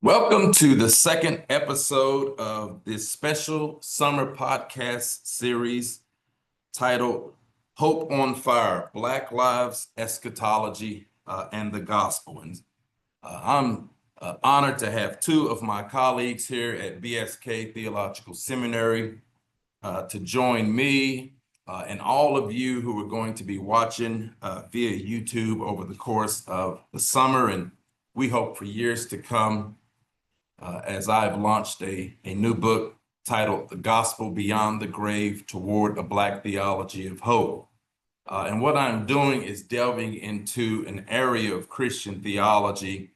Welcome to the second episode of this special summer podcast series titled Hope on Fire, Black Lives, Eschatology, and the Gospel. And I'm honored to have two of my colleagues here at BSK Theological Seminary to join me and all of you who are going to be watching via YouTube over the course of the summer, and we hope for years to come. As I've launched a new book titled The Gospel Beyond the Grave Toward a Black Theology of Hope. And what I'm doing is delving into an area of Christian theology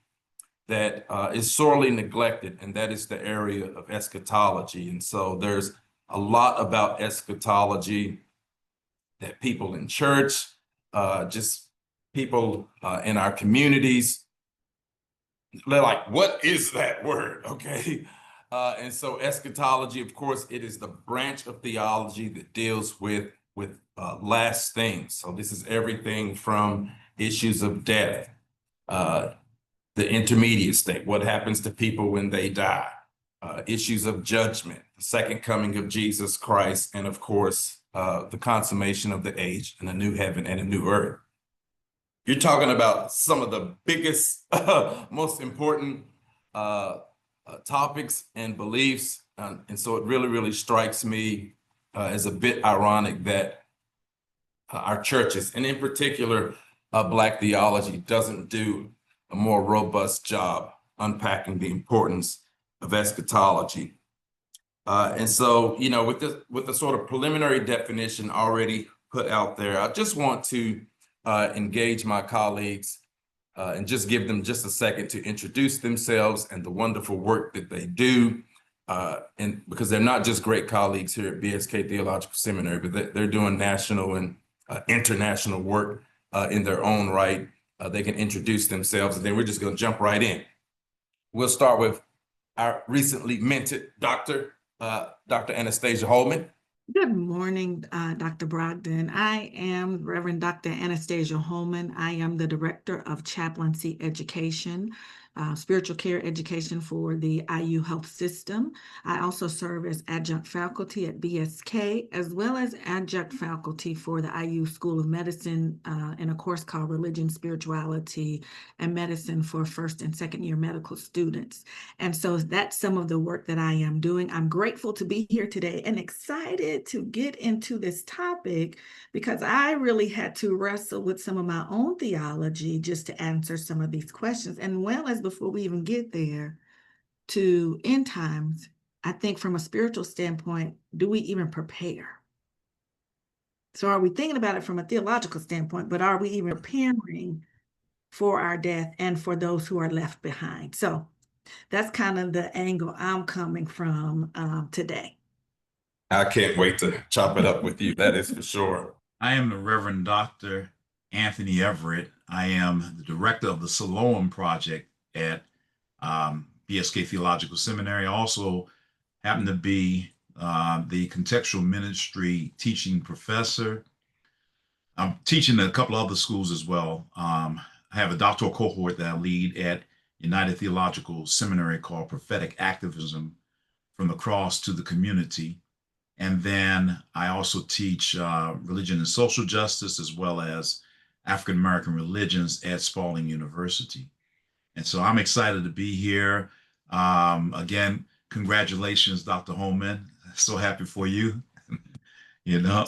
that is sorely neglected, and that is the area of eschatology. And so there's a lot about eschatology that people in church, just people in our communities, they're like, what is that word? Okay. And so eschatology, of course, it is the branch of theology that deals with last things. So this is everything from issues of death, the intermediate state, what happens to people when they die, issues of judgment, the second coming of Jesus Christ, and of course, the consummation of the age and a new heaven and a new earth. You're talking about some of the biggest, most important topics and beliefs. And so it really strikes me as a bit ironic that our churches, and in particular, Black theology, doesn't do a more robust job unpacking the importance of eschatology. And so, you know, with the sort of preliminary definition already put out there, I just want to engage my colleagues and just give them just a second to introduce themselves and the wonderful work that they do. And because they're not just great colleagues here at BSK Theological Seminary, but they're doing national and international work in their own right. They can introduce themselves, and then we're just going to jump right in. We'll start with our recently minted Dr. Anastasia Holman. Good morning, Dr. Brogdon. I am Reverend Dr. Anastasia Holman. I am the Director of Chaplaincy Education, Spiritual Care Education for the IU Health System. I also serve as adjunct faculty at BSK, as well as adjunct faculty for the IU School of Medicine in a course called Religion, Spirituality, and Medicine for first and second year medical students. And so that's some of the work that I am doing. I'm grateful to be here today and excited to get into this topic because I really had to wrestle with some of my own theology just to answer some of these questions. And well, as before we even get there to end times, I think from a spiritual standpoint, do we even prepare? So are we thinking about it from a theological standpoint, but are we even preparing for our death and for those who are left behind? So that's kind of the angle I'm coming from today. I can't wait to chop it up with you. That is for sure. I am the Reverend Dr. Anthony Everett. I am the director of the Siloam Project at BSK Theological Seminary. I also happen to be the contextual ministry teaching professor. I'm teaching at a couple other schools as well. I have a doctoral cohort that I lead at United Theological Seminary called Prophetic Activism from the Cross to the Community. And then I also teach religion and social justice as well as African American religions at Spalding University. And so I'm excited to be here. Again, congratulations, Dr. Holman. So happy for you. You know,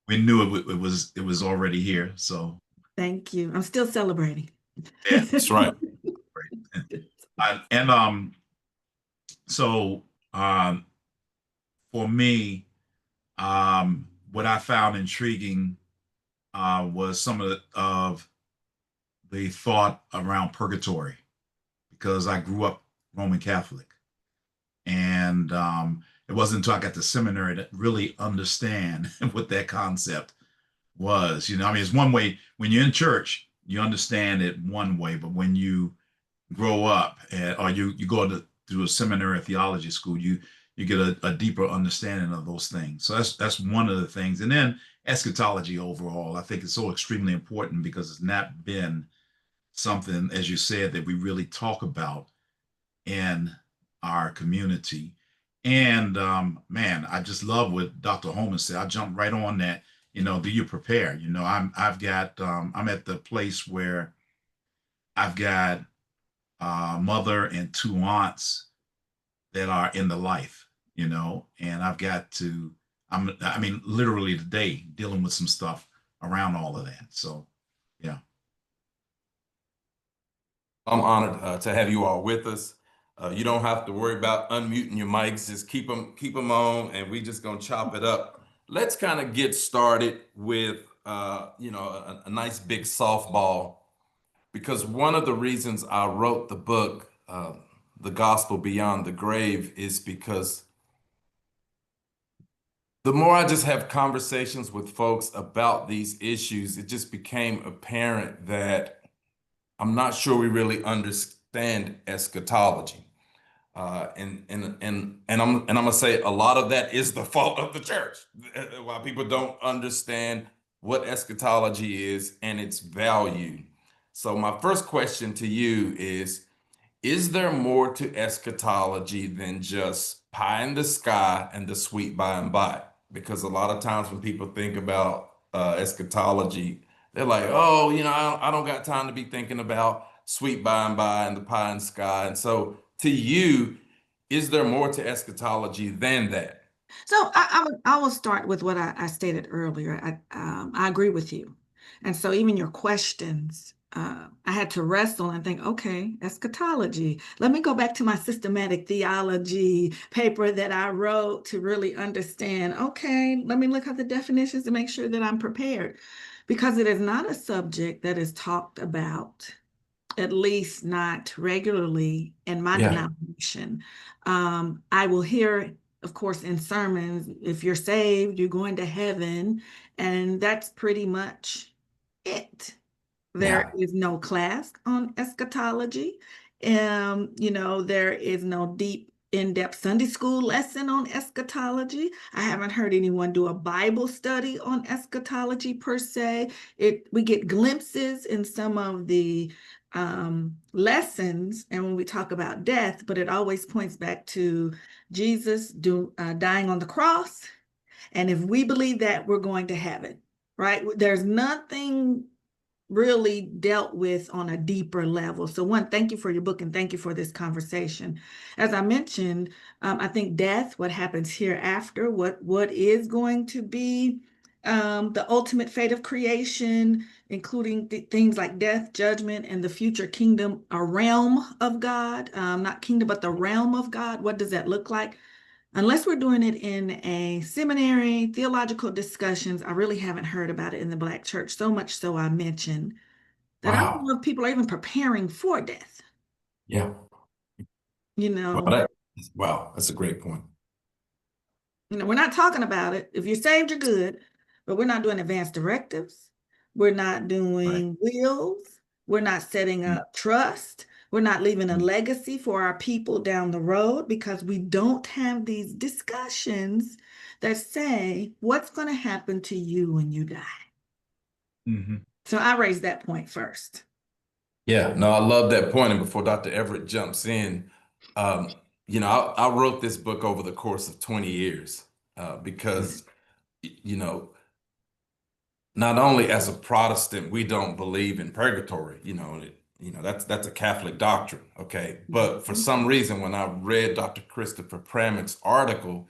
we knew it was already here. So thank you. I'm still celebrating. Yeah, that's right. For me, what I found intriguing was some of the thought around purgatory, because I grew up Roman Catholic, and it wasn't until I got to seminary to really understand what that concept was. You know, I mean, it's one way when you're in church, you understand it one way, but when you grow up or you go to a seminary or theology school, you get a deeper understanding of those things. So that's one of the things. And then eschatology overall, I think is so extremely important because it's not been something, as you said, that we really talk about in our community. And man, I just love what Dr. Holman said. I jumped right on that. Do you prepare? I'm at the place where I've got a mother and two aunts that are in the life, and I've got to, I mean, literally today dealing with some stuff around all of that. So, yeah. I'm honored to have you all with us. You don't have to worry about unmuting your mics. Just keep them on, and we just gonna chop it up. Let's kind of get started with a nice big softball, because one of the reasons I wrote the book, The Gospel Beyond the Grave, is because the more I just have conversations with folks about these issues, it just became apparent that I'm not sure we really understand eschatology. And I'm gonna say a lot of that is the fault of the church. Why people don't understand what eschatology is and its value. So my first question to you is there more to eschatology than just pie in the sky and the sweet by and by? Because a lot of times when people think about eschatology, they're like, oh, I don't got time to be thinking about sweet by and by and the pie in the sky. And so to you, is there more to eschatology than that? So I will start with what I stated earlier. I agree with you. And so even your questions, I had to wrestle and think, okay, eschatology. Let me go back to my systematic theology paper that I wrote to really understand, okay, let me look at the definitions to make sure that I'm prepared. Because it is not a subject that is talked about, at least not regularly in my Yeah. denomination. I will hear, of course, in sermons, if you're saved, you're going to heaven, and that's pretty much it. There Yeah. is no class on eschatology. There is no deep, in-depth Sunday school lesson on eschatology. I haven't heard anyone do a Bible study on eschatology per se. We get glimpses in some of the lessons, and when we talk about death, but it always points back to Jesus dying on the cross. And if we believe that, we're going to heaven, right? There's nothing really dealt with on a deeper level. So one, thank you for your book and thank you for this conversation. As I mentioned, I think death, what happens hereafter, what is going to be the ultimate fate of creation, including things like death, judgment, and the future kingdom, a realm of God, not kingdom, but the realm of God. What does that look like? Unless we're doing it in a seminary, theological discussions, I really haven't heard about it in the Black church, so much so I mentioned that I don't Wow. know if people are even preparing for death. Yeah. You Well, know, wow, that's a great point. we're not talking about it. If you're saved, you're good, but we're not doing advanced directives. We're not Right. doing wills. We're not setting Mm, up trust. We're not leaving a mm, legacy for our people down the road because we don't have these discussions that say, what's going to happen to you when you die? mhm. So I raised that point first. Yeah, no, I love that point. And before Dr. Everett jumps in, um, I wrote this book over the course of 20 years because, you know, not only as a Protestant, we don't believe in purgatory, that's a Catholic doctrine, okay? But for Mhm. some reason, when I read Dr. Christopher Prammick's article,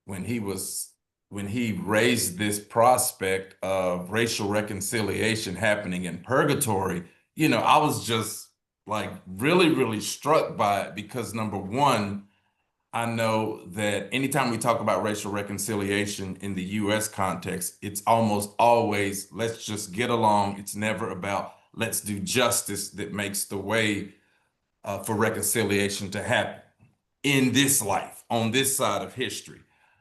when he raised this prospect of racial reconciliation happening in purgatory, I was just like really, really struck by it because number one, I know that anytime we talk about racial reconciliation in the US context, it's almost always let's just get along. It's never about let's do justice that makes the way for reconciliation to happen in this life, on this side of history.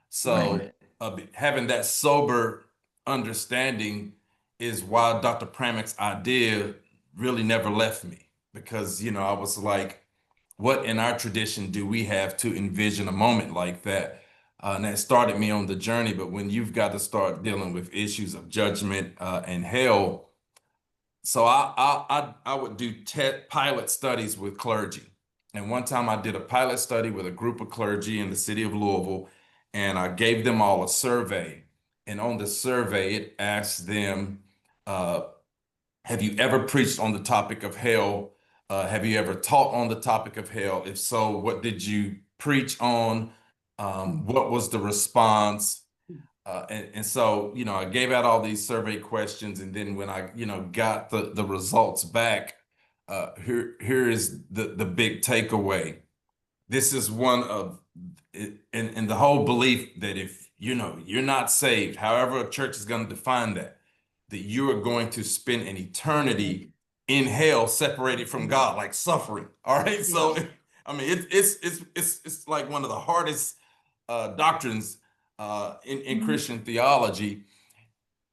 So Right. having that sober understanding is why Dr. Prammick's idea really never left me because, I was like, what in our tradition do we have to envision a moment like that? And that started me on the journey. But when you've got to start dealing with issues of judgment and hell, so I would do pilot studies with clergy. And one time I did a pilot study with a group of clergy in the city of Louisville, and I gave them all a survey. And on the survey, it asked them, uh, have you ever preached on the topic of hell? Have you ever taught on the topic of hell? If so, what did you preach on? What was the response? And so, I gave out all these survey questions, and then when I, got the results back, here is the big takeaway. This is one of and the whole belief that if you're not saved, however a church is going to define that you are going to spend an eternity in hell separated from God, like suffering. All right. So I mean it's like one of the hardest doctrines in Christian theology.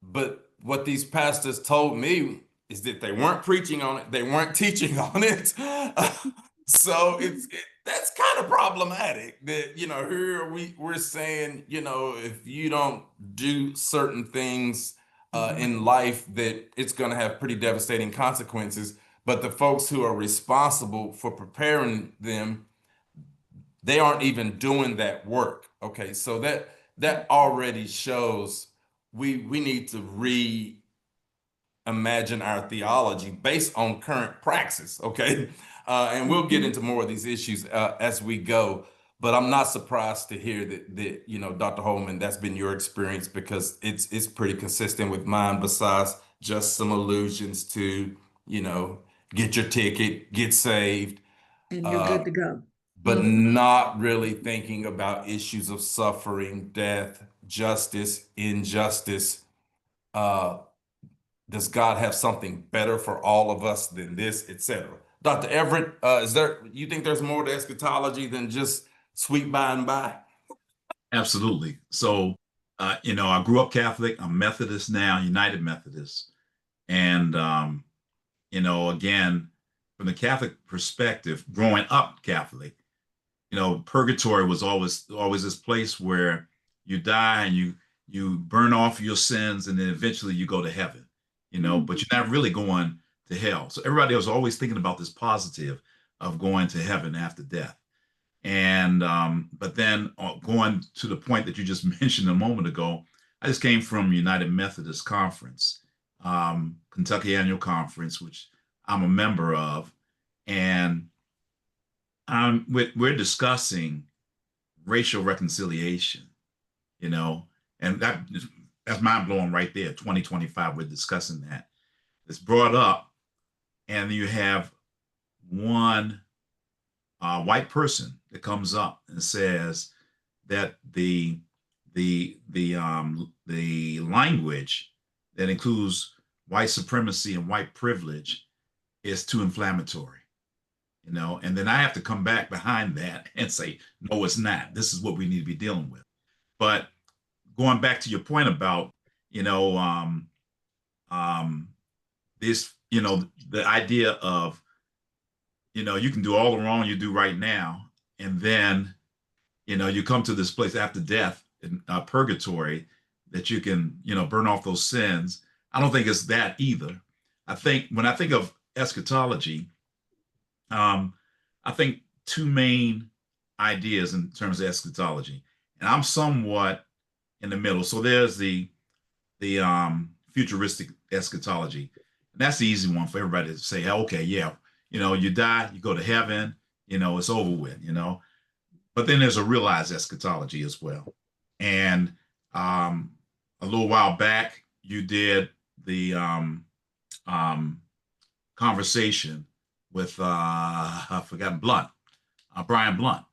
But what these pastors told me is that they weren't preaching on it, they weren't teaching on it. So that's kind of problematic that, here we're saying, if you don't do certain things in life, that it's going to have pretty devastating consequences. But the folks who are responsible for preparing them, they aren't even doing that work. Okay, so that already shows we need to reimagine our theology based on current praxis. Okay, and we'll get into more of these issues as we go. But I'm not surprised to hear that Dr. Holman, that's been your experience, because it's pretty consistent with mine. Besides just some allusions to get your ticket, get saved, And you're good to go. but not really thinking about issues of suffering, death, justice, injustice. Uh, does God have something better for all of us than this, etc.? Dr. Everett, you think there's more to eschatology than just sweet by and by? Absolutely. So, I grew up Catholic. I'm Methodist now, United Methodist. And, again, from the Catholic perspective, growing up Catholic, purgatory was always this place where you die and you burn off your sins, and then eventually you go to heaven, but you're not really going to hell. So everybody was always thinking about this positive of going to heaven after death. And but then going to the point that you just mentioned a moment ago, I just came from United Methodist Conference, Kentucky Annual Conference, which I'm a member of, and we're discussing racial reconciliation, and that's mind blowing right there. 2025, we're discussing that. It's brought up, and you have one white person that comes up and says that the language that includes white supremacy and white privilege is too inflammatory, and then I have to come back behind that and say, no, it's not. This is what we need to be dealing with. But going back to your point about, this, the idea of, you can do all the wrong you do right now, and then, you come to this place after death in purgatory that you can, burn off those sins. I don't think it's that either. I think when I think of eschatology, I think two main ideas in terms of eschatology, and I'm somewhat in the middle. So there's the futuristic eschatology, and that's the easy one for everybody to say, okay, yeah, you die, you go to heaven, it's over with, But then there's a realized eschatology as well. And a little while back, you did the conversation with I've forgotten Brian Blunt,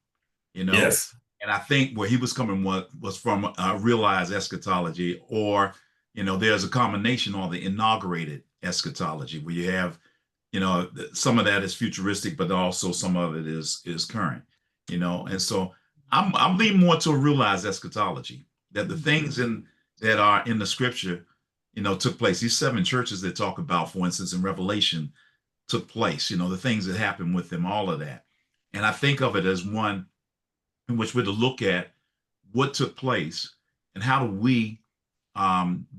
Yes. And I think where he was coming was from realized eschatology, or there's a combination or the inaugurated eschatology where you have some of that is futuristic, but also some of it is current, and so I'm leaning more to a realized eschatology, that the things that are in the scripture took place. These 7 churches that talk about, for instance, in Revelation, took place, the things that happened with them, all of that. And I think of it as one in which we're to look at what took place and how do we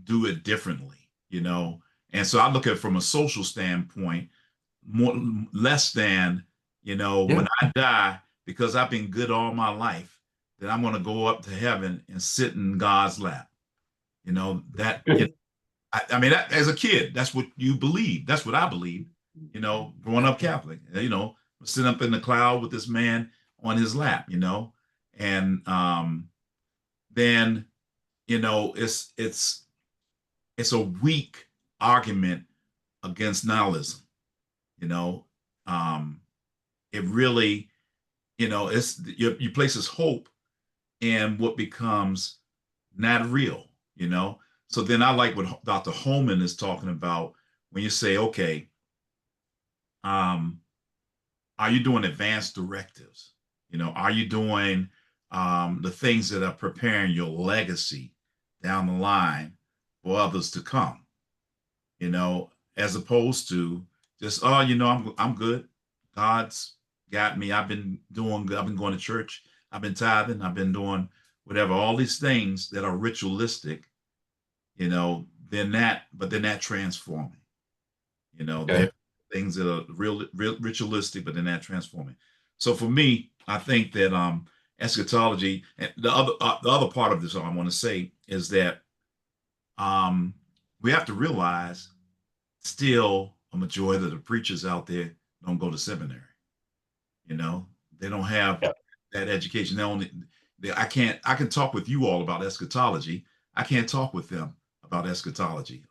do it differently, And so I look at it from a social standpoint, less than, You know, when I die, because I've been good all my life, then I'm going to go up to heaven and sit in God's lap. You know, that, I mean, that, as a kid, that's what you believe. That's what I believe, you know, growing up Catholic, you know, sitting up in the cloud with this man on his lap, you know, and then, you know, it's a weak argument against nihilism, you know. It really, you know, you places hope in what becomes not real, you know. So then I like what Dr. Holman is talking about when you say, okay, are you doing advanced directives? You know, are you doing the things that are preparing your legacy down the line for others to come? You know, as opposed to just, oh, you know, I'm good. God's got me. I've been doing good. I've been going to church. I've been tithing. I've been doing whatever. All these things that are ritualistic, you know, but they're not transforming. You know, they're things that are real ritualistic, but they're not transforming. So for me, I think that eschatology, and the other part of this I want to say is that we have to realize still a majority of the preachers out there don't go to seminary. You know, they don't have that education. I can talk with you all about eschatology. I can't talk with them about eschatology.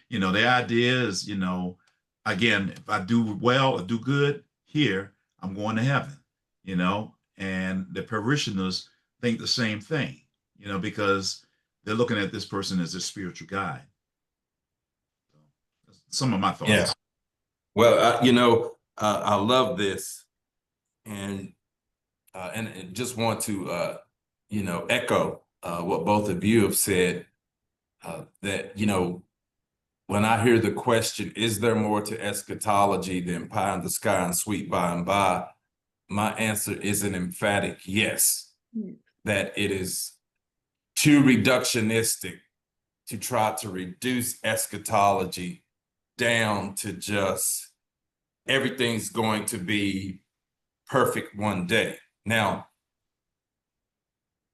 You know, the idea is, you know, again, if I do well or do good here, I'm going to heaven, you know, and the parishioners think the same thing, you know, because they're looking at this person as a spiritual guide. Some of my thoughts. Yeah. Well, you know, I love this, and just want to, you know, echo what both of you have said. That, you know, when I hear the question, is there more to eschatology than pie in the sky and sweet by and by? My answer is an emphatic yes. That it is too reductionistic to try to reduce eschatology down to just everything's going to be perfect one day. Now,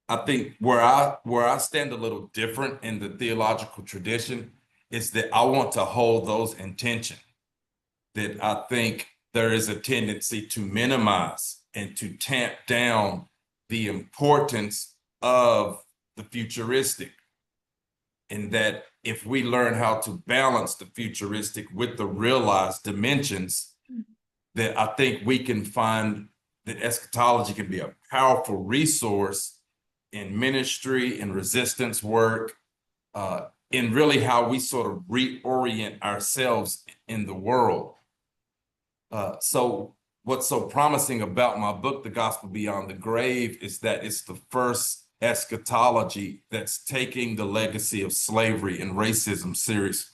I think where I stand a little different in the theological tradition is that I want to hold those in tension. That I think there is a tendency to minimize and to tamp down the importance of the futuristic. And that if we learn how to balance the futuristic with the realized dimensions, that I think we can find that eschatology can be a powerful resource in ministry, in resistance work, in really how we sort of reorient ourselves in the world. So what's so promising about my book, The Gospel Beyond the Grave, is that it's the first eschatology that's taking the legacy of slavery and racism seriously.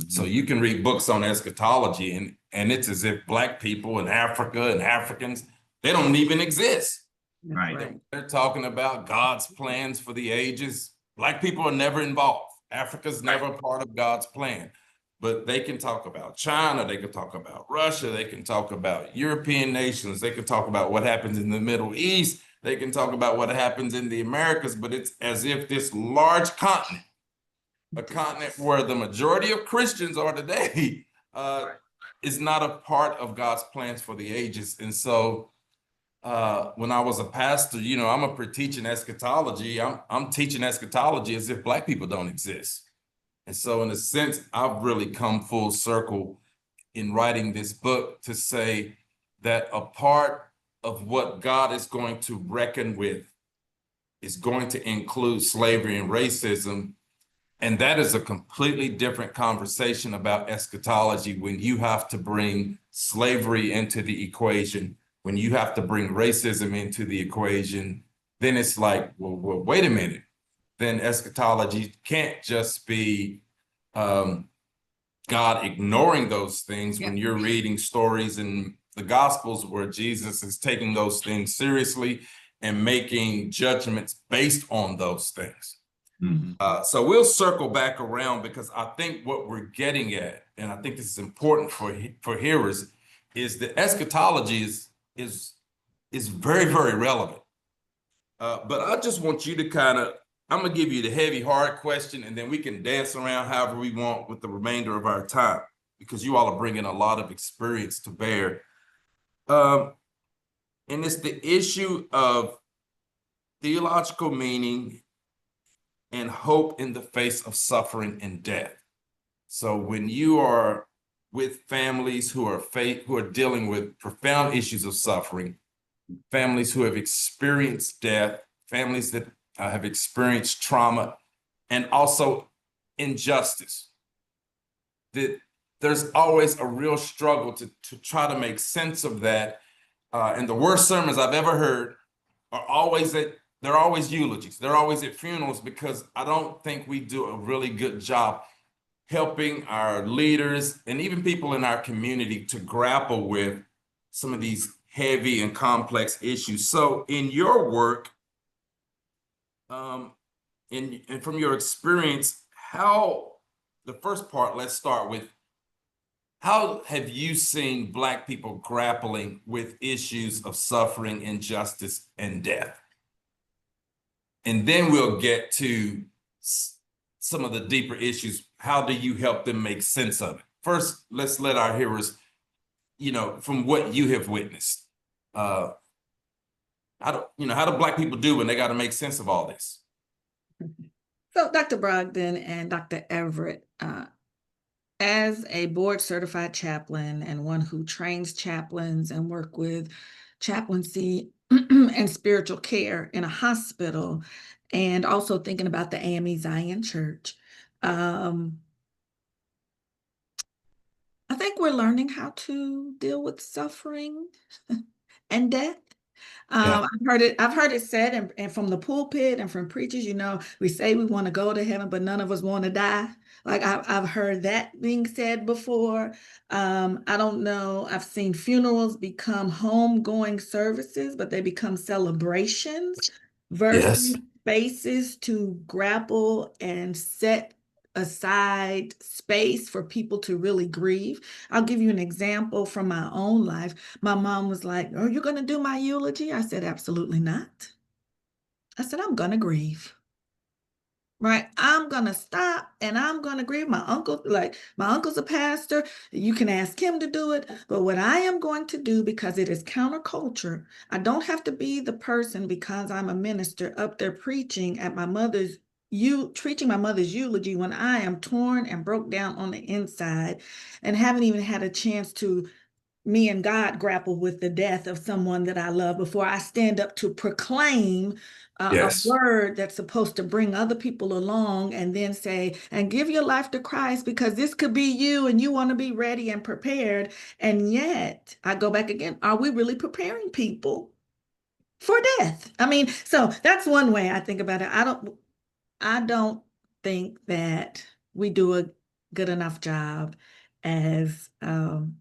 So you can read books on eschatology and it's as if Black people in Africa and Africans, they don't even exist. Right. They're talking about God's plans for the ages. Black people are never involved. Africa's never part of God's plan. But they can talk about China, they can talk about Russia, they can talk about European nations, they can talk about what happens in the Middle East, they can talk about what happens in the Americas, but it's as if this large continent, a continent where the majority of Christians are today, is not a part of God's plans for the ages. And so when I was a pastor, you know, I'm teaching eschatology. I'm teaching eschatology as if Black people don't exist. And so in a sense, I've really come full circle in writing this book to say that a part of what God is going to reckon with is going to include slavery and racism. And that is a completely different conversation about eschatology when you have to bring slavery into the equation, when you have to bring racism into the equation, then it's like, well, wait a minute. Then eschatology can't just be God ignoring those things when you're reading stories in the Gospels where Jesus is taking those things seriously and making judgments based on those things. So we'll circle back around because I think what we're getting at, and I think this is important for hearers, is that eschatology is very, very relevant. But I just want you to I'm gonna give you the heavy, hard question, and then we can dance around however we want with the remainder of our time, because you all are bringing a lot of experience to bear. And it's the issue of theological meaning and hope in the face of suffering and death. So when you are with families who are dealing with profound issues of suffering, families who have experienced death, families that have experienced trauma, and also injustice, that there's always a real struggle to try to make sense of that. And the worst sermons I've ever heard are always they're always eulogies. They're always at funerals, because I don't think we do a really good job helping our leaders and even people in our community to grapple with some of these heavy and complex issues. So in your work, and from your experience, the first part, let's start with, how have you seen Black people grappling with issues of suffering, injustice, and death? And then we'll get to some of the deeper issues. How do you help them make sense of it? First, let's let our hearers, from what you have witnessed, how do Black people do when they got to make sense of all this? So Dr. Brogdon and Dr. Everett, as a board certified chaplain and one who trains chaplains and work with chaplaincy and spiritual care in a hospital, and also thinking about the AME Zion Church, I think we're learning how to deal with suffering and death. Yeah. I've heard it said, and from the pulpit and from preachers, we say we want to go to heaven, but none of us want to die. Like I've heard that being said before. I don't know. I've seen funerals become homegoing services, but they become celebrations versus Yes. spaces to grapple and set aside space for people to really grieve. I'll give you an example from my own life. My mom was like, "Are you going to do my eulogy?" I said, "Absolutely not." I said, "I'm going to grieve." Right? I'm going to stop and I'm going to grieve. My uncle's a pastor. You can ask him to do it. But what I am going to do, because it is counterculture, I don't have to be the person, because I'm a minister, up there preaching at my mother's eulogy when I am torn and broke down on the inside and haven't even had a chance to, me and God, grapple with the death of someone that I love before I stand up to proclaim a Yes. word that's supposed to bring other people along, and then say, "And give your life to Christ, because this could be you and you want to be ready and prepared." And yet I go back again. Are we really preparing people for death? I mean, so that's one way I think about it. I don't think that we do a good enough job as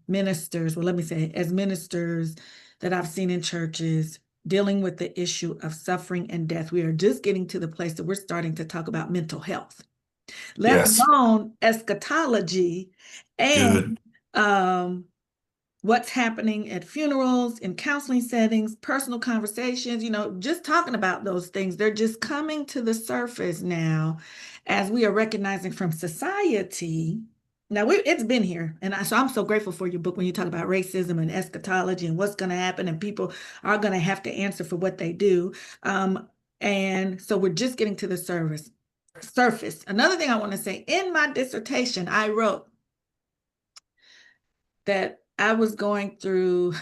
ministers. Well, let me say, as ministers that I've seen in churches dealing with the issue of suffering and death. We are just getting to the place that we're starting to talk about mental health, let Yes. alone eschatology Good. and what's happening at funerals, in counseling settings, personal conversations, just talking about those things. They're just coming to the surface now as we are recognizing from society. Now, it's been here. And so I'm so grateful for your book when you talk about racism and eschatology and what's going to happen, and people are going to have to answer for what they do. And so we're just getting to the surface. Another thing I want to say, in my dissertation, I wrote that I was going through,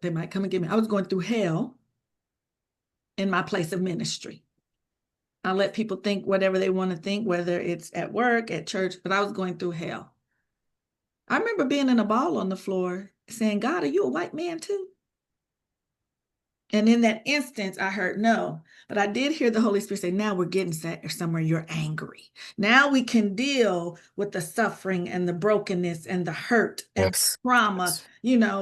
they might come and get me, I was going through hell in my place of ministry. I'll let people think whatever they want to think, whether it's at work, at church, but I was going through hell. I remember being in a ball on the floor saying, "God, are you a white man too?" And in that instance, I heard no, but I did hear the Holy Spirit say, "Now we're getting somewhere. You're angry. Now we can deal with the suffering and the brokenness and the hurt and Yes. trauma,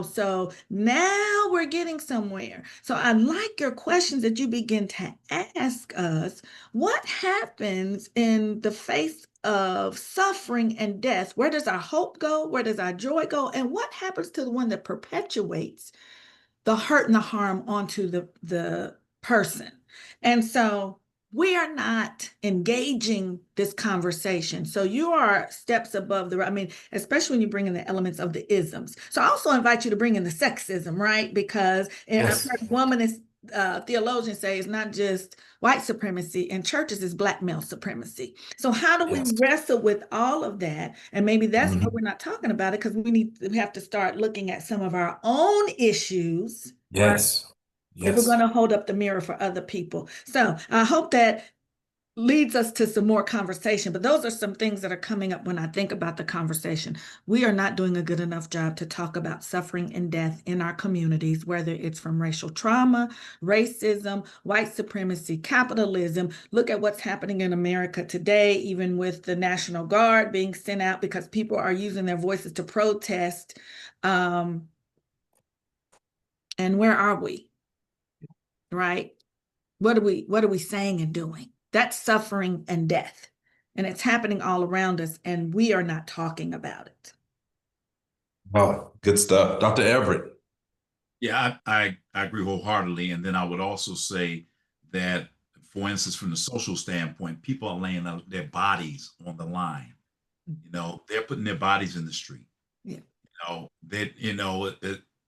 so now we're getting somewhere." So I like your questions that you begin to ask us. What happens in the face of suffering and death? Where does our hope go? Where does our joy go? And what happens to the one that perpetuates the hurt and the harm onto the person. And so we are not engaging this conversation. So you are steps above I mean, especially when you bring in the elements of the isms. So I also invite you to bring in the sexism, right? Because I've heard womanist theologians say it's not just white supremacy in churches, it's black male supremacy. So how do we wrestle with all of that? And maybe that's why we're not talking about it, because we have to start looking at some of our own issues. Yes. If we're going to hold up the mirror for other people. So I hope that leads us to some more conversation, but those are some things that are coming up when I think about the conversation. We are not doing a good enough job to talk about suffering and death in our communities, whether it's from racial trauma, racism, white supremacy, capitalism. Look at what's happening in America today, even with the National Guard being sent out because people are using their voices to protest. And where are we? Right? What are we saying and doing? That's suffering and death. And it's happening all around us, and we are not talking about it. Oh, good stuff. Dr. Everett. Yeah, I agree wholeheartedly. And then I would also say that, for instance, from the social standpoint, people are laying out their bodies on the line. You know, they're putting their bodies in the street. Yeah.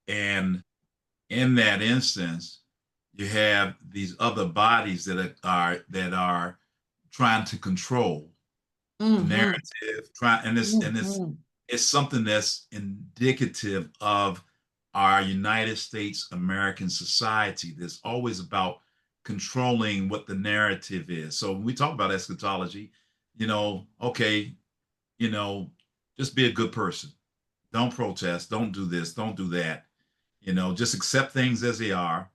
And in that instance, you have these other bodies that are trying to control the narrative, it's something that's indicative of our United States American society that's always about controlling what the narrative is. So when we talk about eschatology, okay, just be a good person. Don't protest, don't do this, don't do that. Just accept things as they are,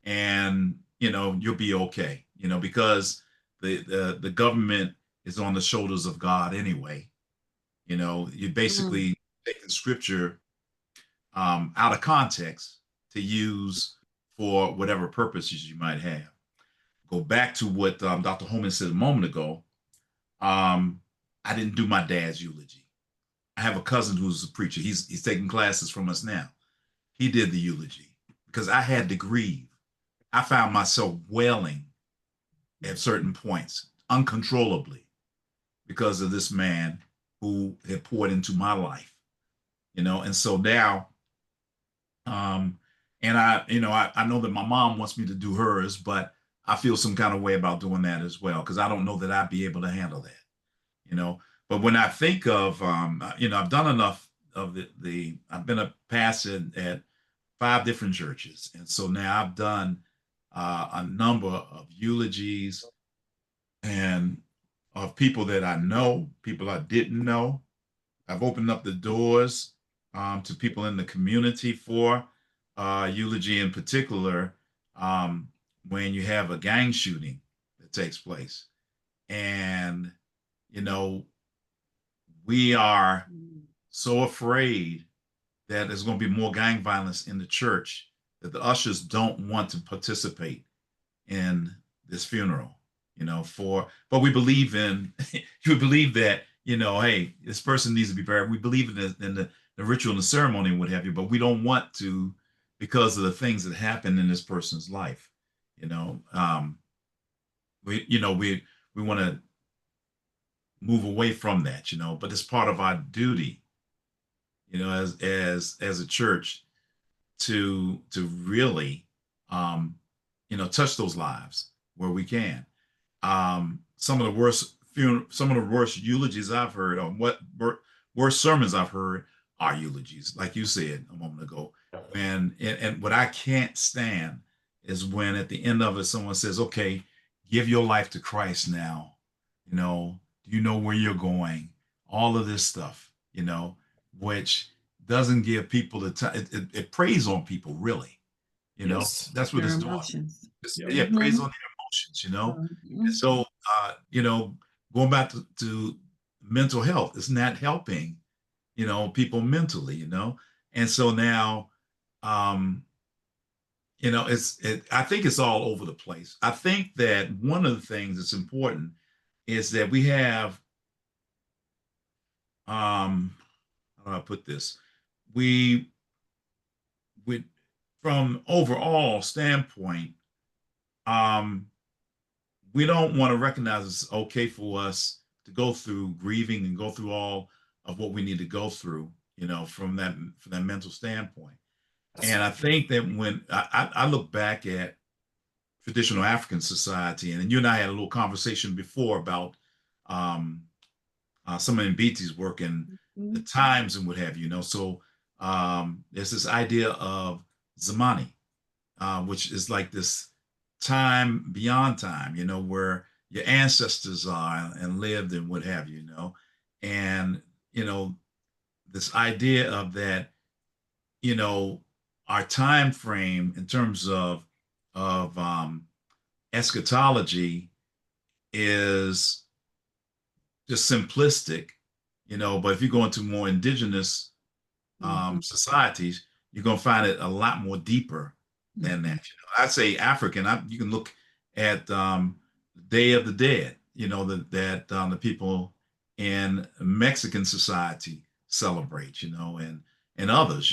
and you'll be okay. Because the government is on the shoulders of God anyway. You're basically taking scripture out of context to use for whatever purposes you might have. Go back to what Dr. Holman said a moment ago. I didn't do my dad's eulogy. I have a cousin who's a preacher. He's taking classes from us now. He did the eulogy because I had to grieve. I found myself wailing at certain points uncontrollably because of this man who had poured into my life, and so now, and I know that my mom wants me to do hers, but I feel some kind of way about doing that as well, because I don't know that I'd be able to handle that. But when I think of, I've done enough of I've been a pastor at 5 different churches. And so now I've done a number of eulogies and of people that I know, people I didn't know. I've opened up the doors to people in the community for eulogy, in particular, when you have a gang shooting that takes place. And, we are so afraid that there's going to be more gang violence in the church that the ushers don't want to participate in this funeral, but we believe you believe that, hey, this person needs to be buried. We believe in the ritual and the ceremony and what have you, but we don't want to because of the things that happen in this person's life. We want to move away from that, but it's part of our duty, as a church to really touch those lives where we can. Some of the worst eulogies I've heard, or worst sermons I've heard, are eulogies, like you said a moment ago. And what I can't stand is when at the end of it someone says, okay, give your life to Christ now. Do you know where you're going? All of this stuff, which doesn't give people the time. It preys on people, really. That's what it's doing. Yeah, preys on their emotions. And so, going back to mental health, it's not helping, people mentally, And so now, I think it's all over the place. I think that one of the things that's important is that we have, how do I put this? We from overall standpoint, we don't want to recognize it's okay for us to go through grieving and go through all of what we need to go through, from that mental standpoint. And I think that when I look back at traditional African society, and you and I had a little conversation before about some of Mbiti's work and the times and what have you, so there's this idea of Zamani, which is like this time beyond time, where your ancestors are and lived and what have you, and, this idea of that, our time frame in terms of eschatology is just simplistic, but if you go into more indigenous societies, you're going to find it a lot more deeper than that. I'd say African. You can look at Day of the Dead. That the people in Mexican society celebrate. And others.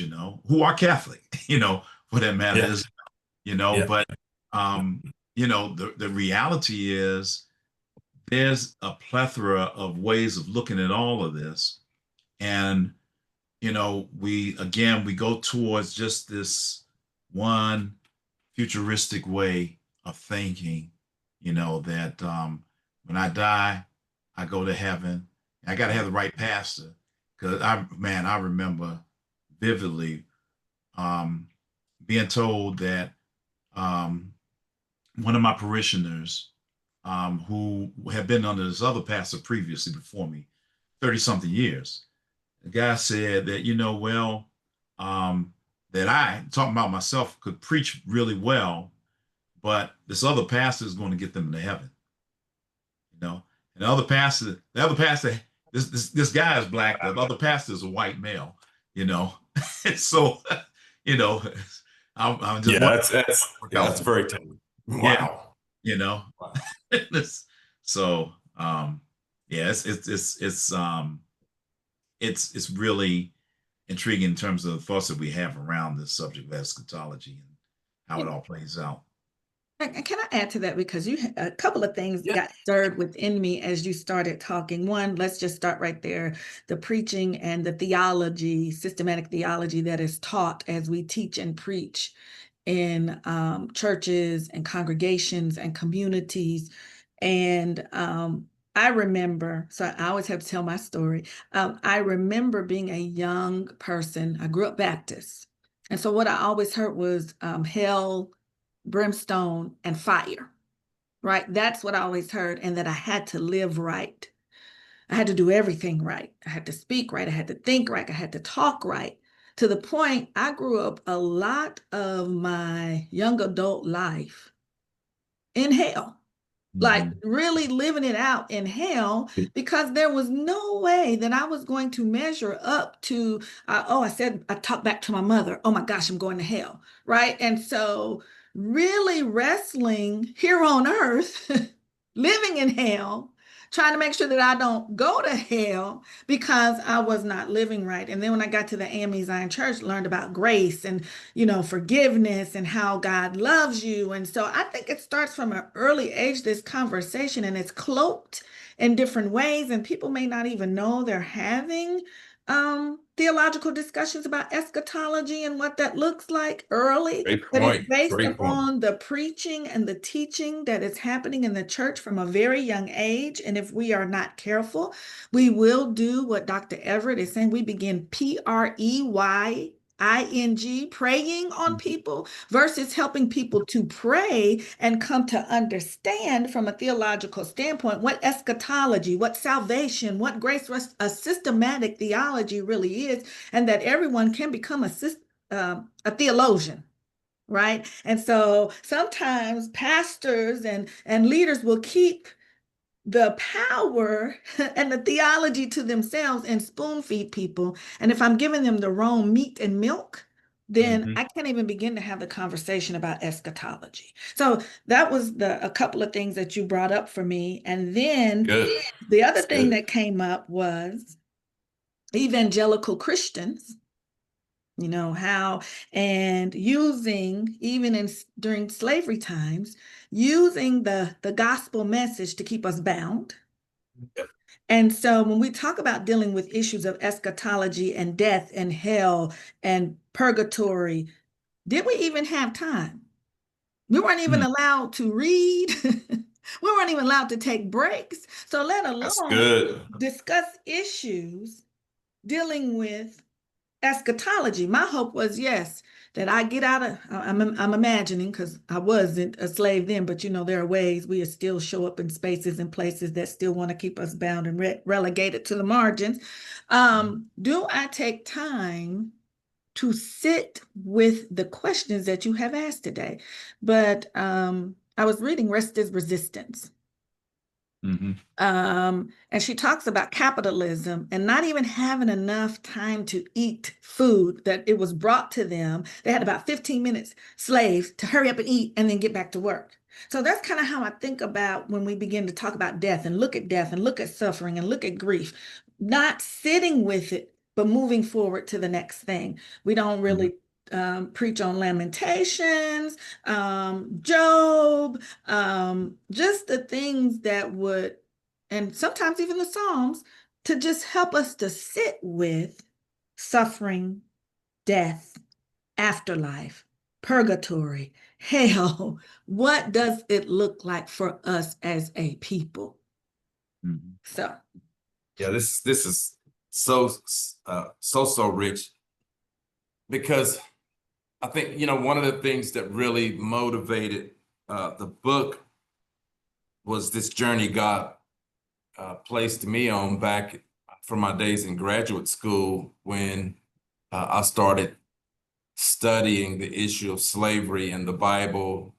Who are Catholic. For that matter, Yeah. is Yeah. But the reality is there's a plethora of ways of looking at all of this, and we go towards just this one futuristic way of thinking, that when I die, I go to heaven. I got to have the right pastor, because I remember vividly being told that one of my parishioners, who had been under this other pastor previously before me, 30 something years, the guy said that, that I, talking about myself, could preach really well, but this other pastor is going to get them to heaven. And the other pastor, this guy is black, the other pastor is a white male, so, I'm just that's very telling. Wow. Wow. So, it's really intriguing in terms of the thoughts that we have around this subject of eschatology and how it all plays out. And can I add to that? Because a couple of things got stirred within me as you started talking. One, let's just start right there. The preaching and the theology, systematic theology that is taught as we teach and preach in churches and congregations and communities. And I remember, so I always have to tell my story. I remember being a young person. I grew up Baptist. And so what I always heard was hell, brimstone, and fire, right? That's what I always heard, and that I had to live right. I had to do everything right. I had to speak right. I had to think right. I had to talk right. To the point I grew up a lot of my young adult life in hell. Like really living it out in hell, because there was no way that I was going to measure up to, I talked back to my mother, oh my gosh, I'm going to hell, right? And so really wrestling here on earth, living in hell, trying to make sure that I don't go to hell because I was not living right. And then when I got to the AME Zion Church, learned about grace and, forgiveness and how God loves you. And so I think it starts from an early age, this conversation, and it's cloaked in different ways. And people may not even know they're having theological discussions about eschatology and what that looks like early, but it's based upon the preaching and the teaching that is happening in the church from a very young age. And if we are not careful, we will do what Dr. Everett is saying. We begin PREYING, preying on people, versus helping people to pray and come to understand from a theological standpoint what eschatology, what salvation, what grace, a systematic theology really is, and that everyone can become a theologian. Right. And so sometimes pastors and leaders will keep the power and the theology to themselves and spoon feed people. And if I'm giving them the wrong meat and milk, then I can't even begin to have the conversation about eschatology. So that was a couple of things that you brought up for me. And then the other thing that came up was evangelical Christians You know how, and using, even during slavery times, using the gospel message to keep us bound. Yep. And so when we talk about dealing with issues of eschatology and death and hell and purgatory, did we even have time? We weren't even allowed to read. We weren't even allowed to take breaks. So let That's alone good. discuss issues dealing with eschatology. My hope was, yes, that I get out of, I'm imagining, because I wasn't a slave then, but you know, there are ways we still show up in spaces and places that still want to keep us bound and relegated to the margins. Do I take time to sit with the questions that you have asked today? But I was reading Rest is Resistance. And she talks about capitalism and not even having enough time to eat food that it was brought to them. They had about 15 minutes, slaves, to hurry up and eat and then get back to work. So that's kind of how I think about when we begin to talk about death and look at suffering and look at grief, not sitting with it, but moving forward to the next thing. We don't really preach on Lamentations, Job, just the things that would, and sometimes even the Psalms, to just help us to sit with suffering, death, afterlife, purgatory, hell. What does it look like for us as a people? So, yeah, this is so rich, because I think, you know, one of the things that really motivated the book was this journey God placed me on back from my days in graduate school, when I started studying the issue of slavery and the Bible,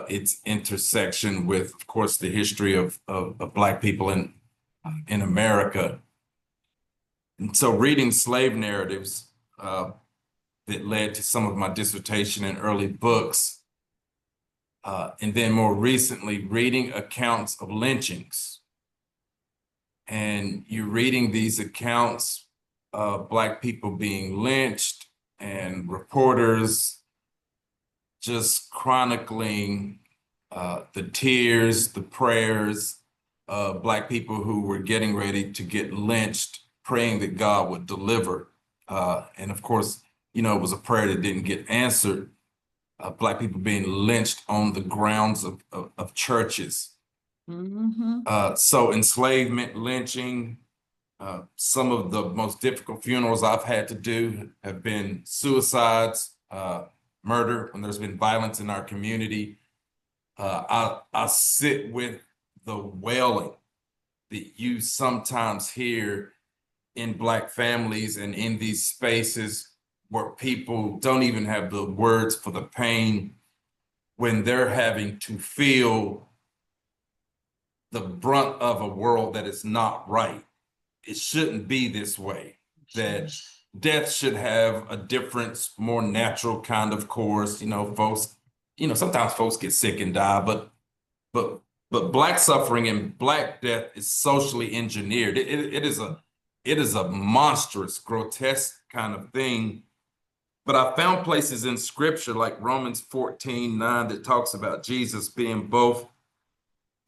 its intersection with, of course, the history of Black people in America. And so reading slave narratives that led to some of my dissertation and early books, and then more recently reading accounts of lynchings. And you're reading these accounts of Black people being lynched, and reporters just chronicling the tears, the prayers of Black people who were getting ready to get lynched, praying that God would deliver. And of course, you know, it was a prayer that didn't get answered. Black people being lynched on the grounds of churches. So enslavement, lynching, some of the most difficult funerals I've had to do have been suicides, murder, when there's been violence in our community. I sit with the wailing that you sometimes hear in Black families and in these spaces where people don't even have the words for the pain, when they're having to feel the brunt of a world that is not right. It shouldn't be this way, that death should have a different, more natural kind of course. You know, folks, you know, sometimes folks get sick and die, but Black suffering and Black death is socially engineered. It is a monstrous, grotesque kind of thing. But I found places in scripture like Romans 14:9 that talks about Jesus being both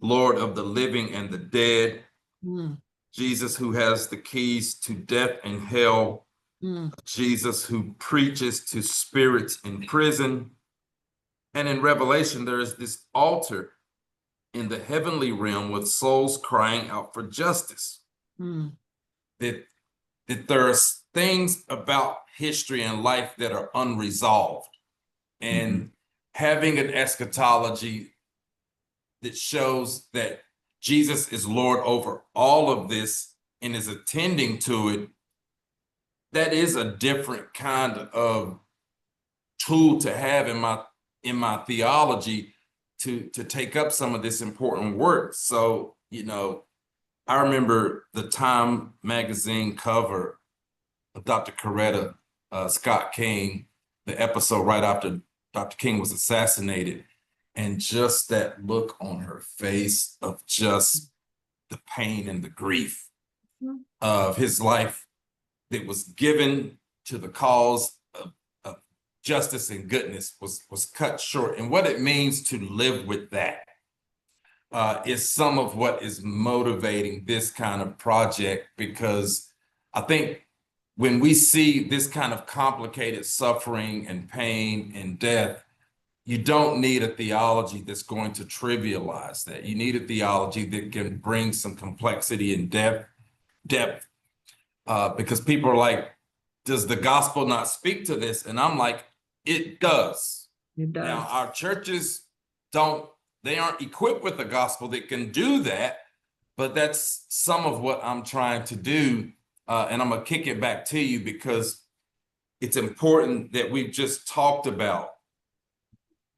Lord of the living and the dead. Jesus who has the keys to death and hell. Jesus who preaches to spirits in prison. And in Revelation, there is this altar in the heavenly realm with souls crying out for justice. That there are things about history and life that are unresolved. And having an eschatology that shows that Jesus is Lord over all of this and is attending to it, that is a different kind of tool to have in my theology to take up some of this important work. So, you know, I remember the Time magazine cover of Dr. Coretta Scott King, the episode right after Dr. King was assassinated, and just that look on her face of just the pain and the grief of his life that was given to the cause justice and goodness was cut short. And what it means to live with that is some of what is motivating this kind of project, because I think when we see this kind of complicated suffering and pain and death, you don't need a theology that's going to trivialize that. You need a theology that can bring some complexity and depth, because people are like, does the gospel not speak to this? And I'm like, it does. It does. Now, our churches they aren't equipped with the gospel that can do that, but that's some of what I'm trying to do. And I'm gonna kick it back to you, because it's important that we've just talked about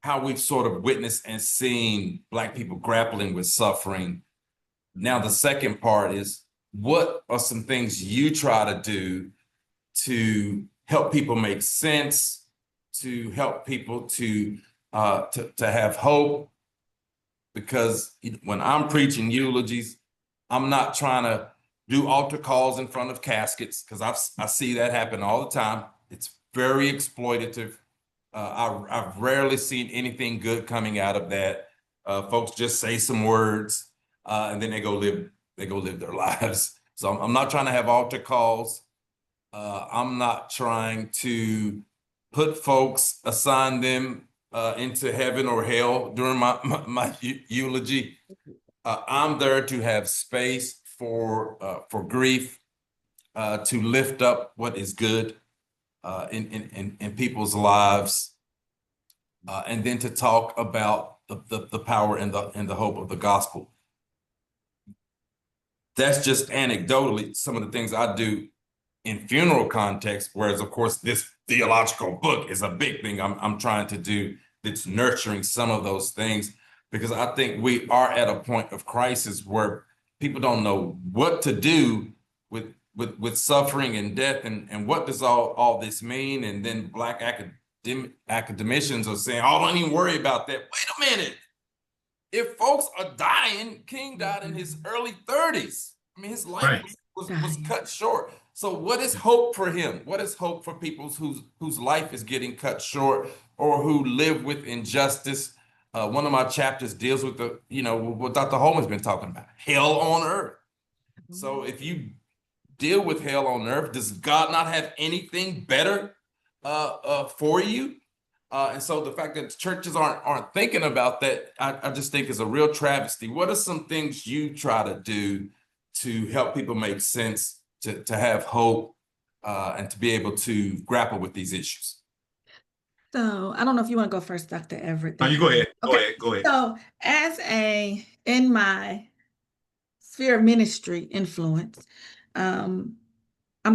how we've sort of witnessed and seen Black people grappling with suffering. Now, the second part is, what are some things you try to do to help people make sense, to help people to have hope? Because when I'm preaching eulogies, I'm not trying to do altar calls in front of caskets, because I see that happen all the time. It's very exploitative. I've rarely seen anything good coming out of that. Folks just say some words and then they go live their lives. So I'm not trying to have altar calls. I'm not trying to put folks, assign them into heaven or hell during my eulogy. I'm there to have space for grief, to lift up what is good in people's lives, and then to talk about the power and the hope of the gospel. That's just anecdotally some of the things I do in funeral context, whereas of course this theological book is a big thing I'm trying to do that's nurturing some of those things, because I think we are at a point of crisis where people don't know what to do with suffering and death, and what does all this mean? And then Black academicians are saying, oh, don't even worry about that. Wait a minute. If folks are dying, King died in his early 30s. I mean, his life was cut short. So what is hope for him? What is hope for people whose life is getting cut short, or who live with injustice? One of my chapters deals with what Dr. Holman's been talking about, hell on earth. So if you deal with hell on earth, does God not have anything better for you? And so the fact that churches aren't thinking about that, I just think is a real travesty. What are some things you try to do to help people make sense, to have hope, and to be able to grapple with these issues? So I don't know if you want to go first, Dr. Everett. No, you go ahead. Okay. Go ahead. So in my sphere of ministry influence, I'm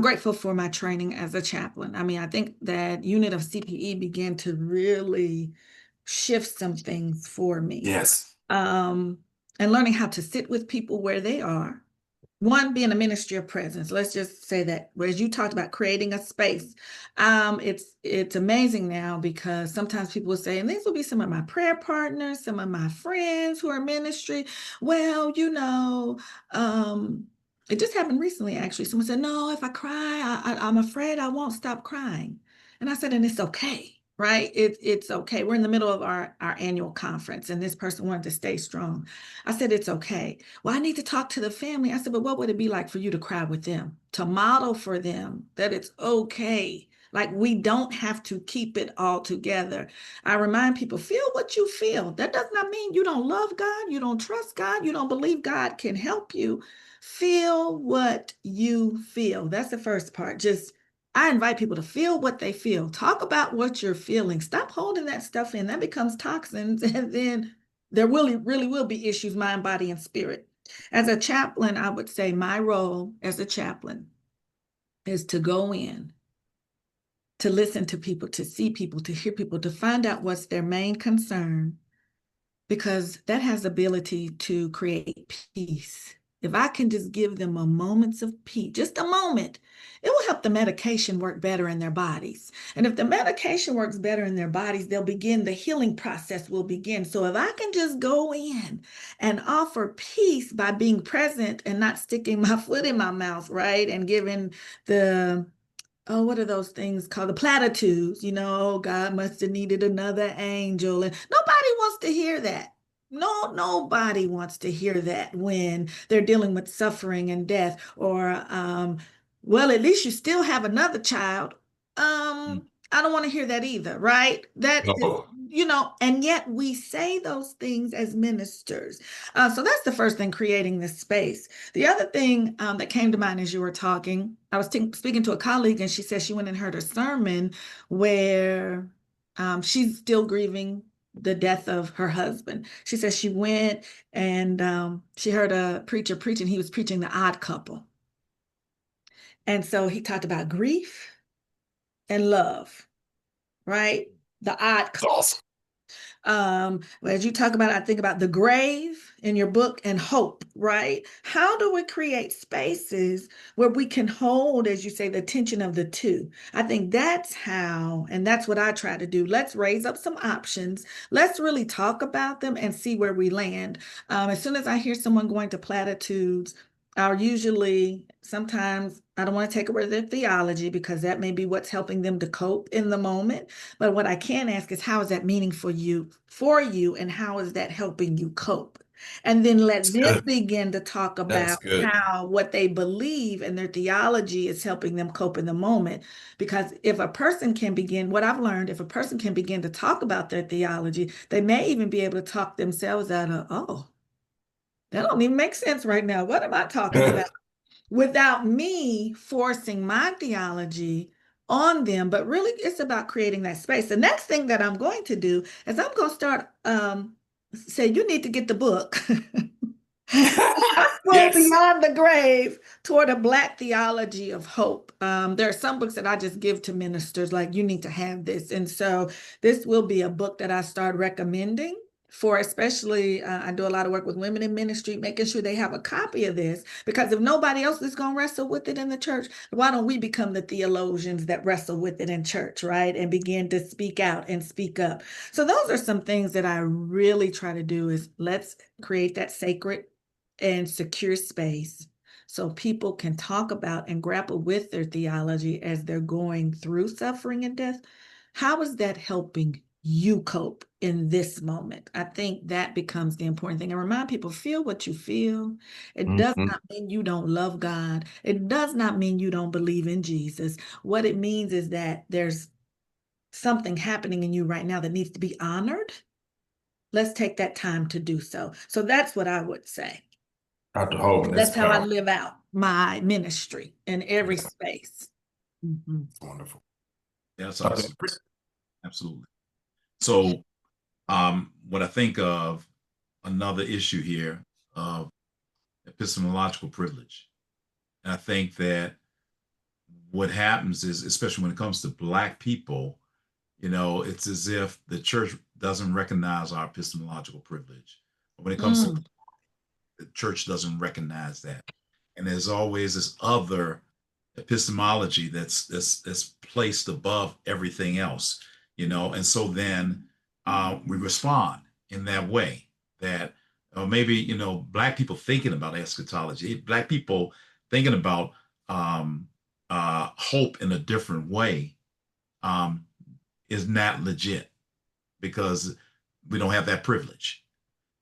grateful for my training as a chaplain. I mean, I think that unit of CPE began to really shift some things for me. Yes. And learning how to sit with people where they are. One, being a ministry of presence. Let's just say that, whereas you talked about creating a space, it's amazing now, because sometimes people will say, and these will be some of my prayer partners, some of my friends who are ministry. Well, it just happened recently, actually. Someone said, no, if I cry, I'm afraid I won't stop crying. And I said, and it's okay. Right? It's okay. We're in the middle of our annual conference, and this person wanted to stay strong. I said, it's okay. Well, I need to talk to the family. I said, but what would it be like for you to cry with them, to model for them that it's okay? Like, we don't have to keep it all together. I remind people, feel what you feel. That does not mean you don't love God, you don't trust God, you don't believe God can help you. Feel what you feel. That's the first part. I invite people to feel what they feel. Talk about what you're feeling. Stop holding that stuff in. That becomes toxins, and then there really will be issues, mind, body, and spirit. As a chaplain, I would say my role as a chaplain is to go in, to listen to people, to see people, to hear people, to find out what's their main concern, because that has the ability to create peace. If I can just give them a moments of peace, just a moment, it will help the medication work better in their bodies. And if the medication works better in their bodies, the healing process will begin. So if I can just go in and offer peace by being present and not sticking my foot in my mouth, right? And giving the oh, what are those things called? The platitudes, oh, God must have needed another angel. And nobody wants to hear that. No, nobody wants to hear that when they're dealing with suffering and death, or, well, at least you still have another child. I don't want to hear that either, right? That is, No. and yet we say those things as ministers. So that's the first thing, creating this space. The other thing that came to mind as you were talking, I was speaking to a colleague, and she said she went and heard a sermon where she's still grieving the death of her husband. She says she went and she heard a preacher preaching. He was preaching The Odd Couple. And so he talked about grief and love, right? The Odd That's Couple. awesome. As you talk about, I think about the grave in your book and hope, right? How do we create spaces where we can hold, as you say, the tension of the two? I think that's how, and that's what I try to do. Let's raise up some options. Let's really talk about them and see where we land. As soon as I hear someone going to platitudes, I'll usually, sometimes I don't want to take away their theology because that may be what's helping them to cope in the moment. But what I can ask is, how is that meaningful for you, and how is that helping you cope? And then let That's them good. begin to talk That's about good. how what they believe and their theology is helping them cope in the moment. Because if a person can begin, what I've learned, if a person can begin to talk about their theology, they may even be able to talk themselves out of, oh, that don't even make sense right now. What am I talking about? Without me forcing my theology on them, but really it's about creating that space. The next thing that I'm going to do is I'm going to start say, you need to get the book. Gospel Yes. Beyond the Grave toward a Black Theology of Hope. There are some books that I just give to ministers, like, you need to have this. And so this will be a book that I start recommending for, especially, I do a lot of work with women in ministry, making sure they have a copy of this, because if nobody else is going to wrestle with it in the church, why don't we become the theologians that wrestle with it in church, right? And begin to speak out and speak up. So those are some things that I really try to do, is let's create that sacred and secure space so people can talk about and grapple with their theology as they're going through suffering and death. How is that helping you cope in this moment? I think that becomes the important thing. And remind people, feel what you feel. It does Mhm. not mean you don't love God. It does not mean you don't believe in Jesus. What it means is that there's something happening in you right now that needs to be honored. Let's take that time to do so. So that's what I would say. Dr. Holman, that's That's how I powerful. live out my ministry in every Yeah, space. Mhm. wonderful. That's Dr. awesome. Chris? Absolutely. So, when I think of another issue here of epistemological privilege, and I think that what happens is, especially when it comes to Black people, it's as if the church doesn't recognize our epistemological privilege. When it comes to Mm, the church doesn't recognize that. And there's always this other epistemology that's placed above everything else, and so then we respond in that way, that maybe Black people thinking about eschatology, Black people thinking about hope in a different way, um, is not legit because we don't have that privilege.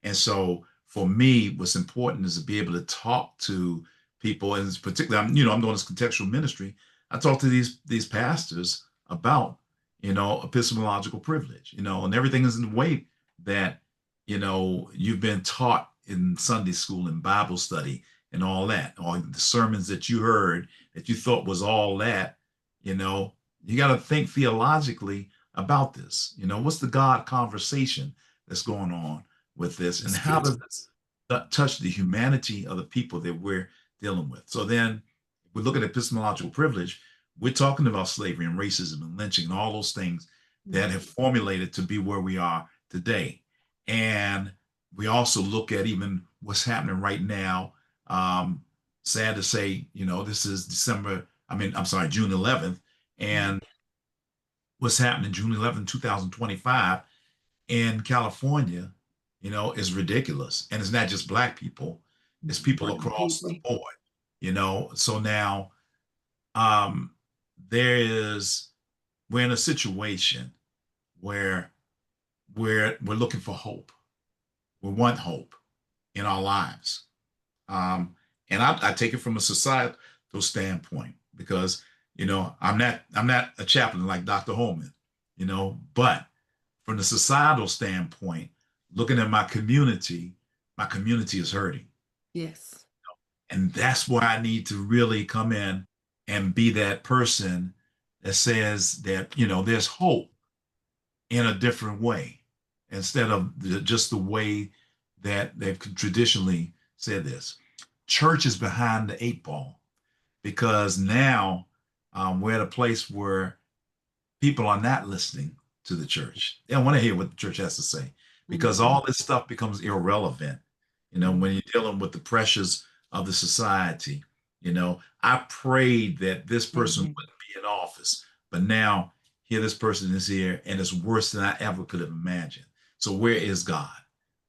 And so for me, what's important is to be able to talk to people, and particularly, I'm doing this contextual ministry. I talk to these pastors about, epistemological privilege, and everything is in the way that, you've been taught in Sunday school and Bible study and all that, or the sermons that you heard that you thought was all that, you got to think theologically about this. What's the God conversation that's going on with this, and That's how good. does that touch the humanity of the people that we're dealing with? So then, if we look at epistemological privilege, we're talking about slavery and racism and lynching and all those things that have formulated to be where we are today. And we also look at even what's happening right now. Sad to say, this is June 11th, and what's happening June 11th, 2025 in California, is ridiculous. And it's not just Black people, it's people Brown across people. the board. So now, um, we're in a situation where we're looking for hope. We want hope in our lives. And I take it from a societal standpoint because, I'm not a chaplain like Dr. Holman, but from the societal standpoint, looking at my community is hurting. Yes. And that's where I need to really come in and be that person that says that, there's hope in a different way instead of just the way that they've traditionally said this. Church is behind the eight ball because now we're at a place where people are not listening to the church. They don't want to hear what the church has to say because all this stuff becomes irrelevant, when you're dealing with the pressures of the society. I prayed that this person wouldn't be in office, but now here this person is here and it's worse than I ever could have imagined. So where is God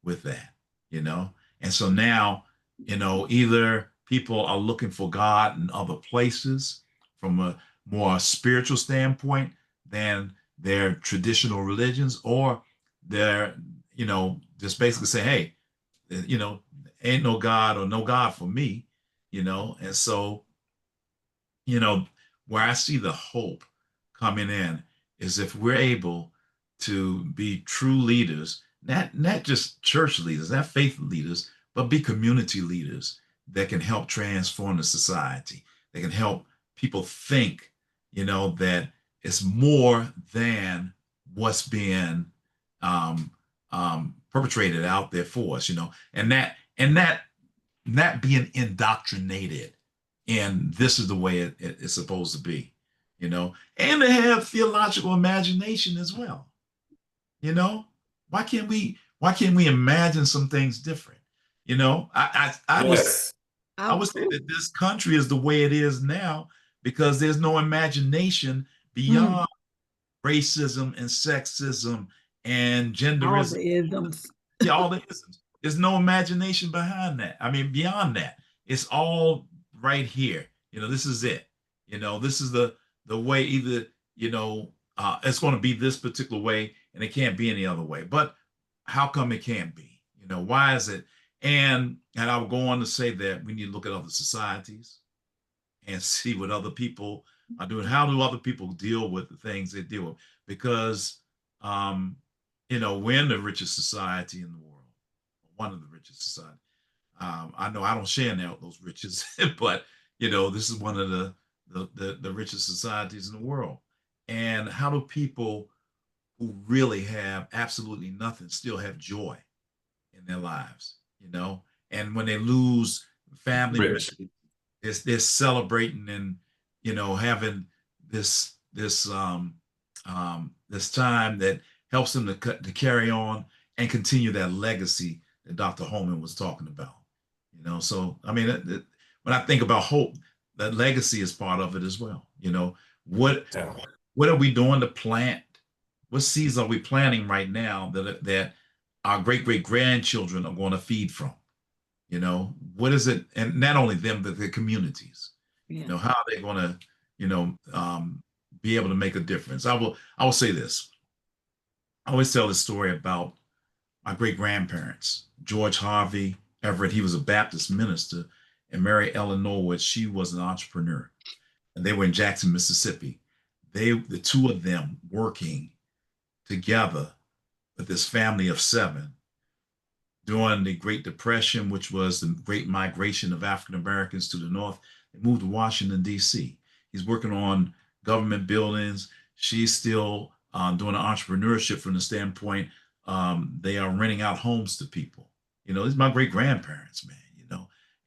with that? And so now, either people are looking for God in other places from a more spiritual standpoint than their traditional religions, or they're, just basically say, hey, ain't no God or no God for me, and so, where I see the hope coming in is if we're able to be true leaders, not just church leaders, not faith leaders, but be community leaders that can help transform the society. They can help people think, that it's more than what's being perpetrated out there for us, and that not being indoctrinated. And this is the way it's supposed to be, and to have theological imagination as well. Why can't we imagine some things different? Yes. I would say that this country is the way it is now because there's no imagination beyond racism and sexism and All genderism. the isms. Yeah, all the isms. There's no imagination behind that. I mean, beyond that, it's all right here. This is it. This is the way either, it's going to be this particular way and it can't be any other way. But how come it can't be? Why is it? And I will go on to say that we need to look at other societies and see what other people are doing. How do other people deal with the things they deal with? Because, we're in the richest society in the world, one of the richest societies. I know I don't share in those riches, but, this is one of the richest societies in the world. And how do people who really have absolutely nothing still have joy in their lives, and when they lose family members, they're celebrating and, having this time that helps them to carry on and continue that legacy that Dr. Holman was talking about. So I mean, when I think about hope, that legacy is part of it as well. What what are we doing to plant? What seeds are we planting right now that our great grandchildren are going to feed from? What is it? And not only them, but the communities. Yeah. How are they going to, be able to make a difference? I will say this. I always tell this story about my great grandparents, George Harvey Everett. He was a Baptist minister, and Mary Ellen Norwood, she was an entrepreneur, and they were in Jackson, Mississippi. The two of them working together with this family of seven during the Great Depression, which was the great migration of African Americans to the North. They moved to Washington, D.C. He's working on government buildings. She's still doing entrepreneurship from the standpoint they are renting out homes to people. These are my great grandparents, man.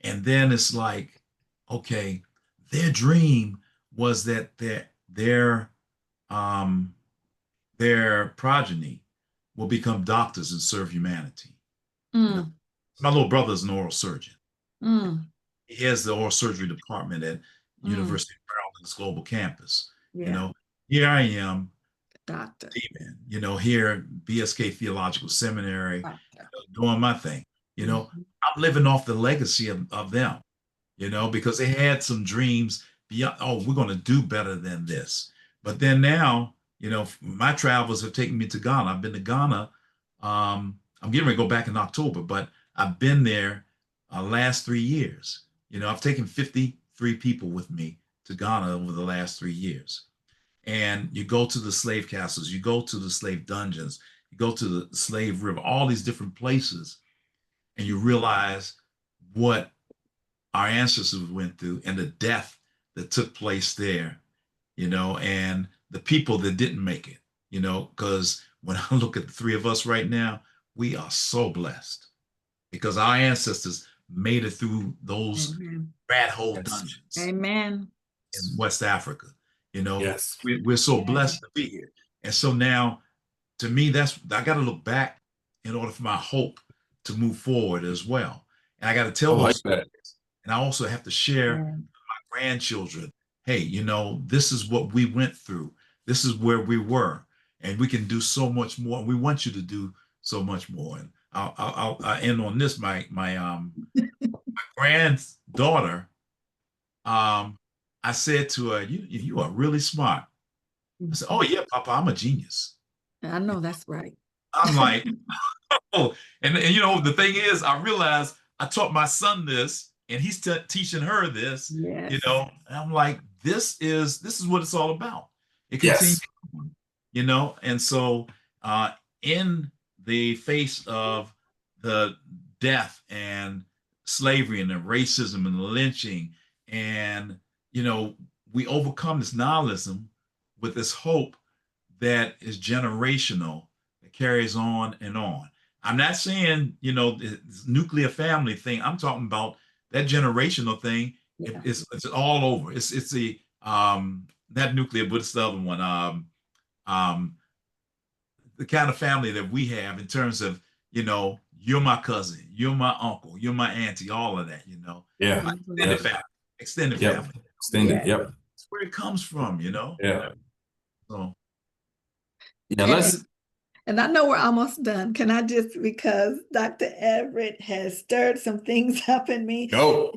And then it's like, okay, their dream was that their progeny will become doctors and serve humanity. My little brother's an oral surgeon. He has the oral surgery department at University of Maryland's global campus. Here I am, Doctor. Here at BSK Theological Seminary, doing my thing. I'm living off the legacy of them, because they had some dreams beyond, oh, we're going to do better than this. But then now, you know, my travels have taken me to Ghana. I've been to Ghana. I'm getting ready to go back in October, but I've been there last 3 years. You know, I've taken 53 people with me to Ghana over the last 3 years. And you go to the slave castles, you go to the slave dungeons, you go to the slave river, all these different places, and you realize what our ancestors went through and the death that took place there, you know, and the people that didn't make it, you know, because when I look at the three of us right now, we are so blessed because our ancestors made it through those Amen. rat hole Yes. dungeons Amen. in West Africa. You know, Yes. we're so Yeah. blessed to be here. And so now, to me, I got to look back in order for my hope to move forward as well. And I got to I tell like those that. stories. And I also have to share Yeah. my grandchildren, hey, you know, this is what we went through. This is where we were. And we can do so much more. We want you to do so much more. And I'll end on this. My granddaughter, I said to her, you are really smart. I said, oh yeah, Papa, I'm a genius. I know that's right. I'm like, oh, and you know, the thing is, I realized I taught my son this, and he's teaching her this, Yes. you know, and I'm like, this is what it's all about. It continues, Yes. you know, and so in the face of the death and slavery and the racism and the lynching, and you know, we overcome this nihilism with this hope that is generational, that carries on and on. I'm not saying, you know, this nuclear family thing. I'm talking about that generational thing. Yeah. It's all over. It's the not nuclear, but it's the other one. Um, the kind of family that we have in terms of, you know, you're my cousin, you're my uncle, you're my auntie, all of that, you know. Yeah. Extended Yep. family, extended Yep. family. Extended. Yeah. Yep. That's where it comes from, you know. Yeah. So Yeah. And, and I know we're almost done. Can I just, because Dr. Everett has stirred some things up in me. Go.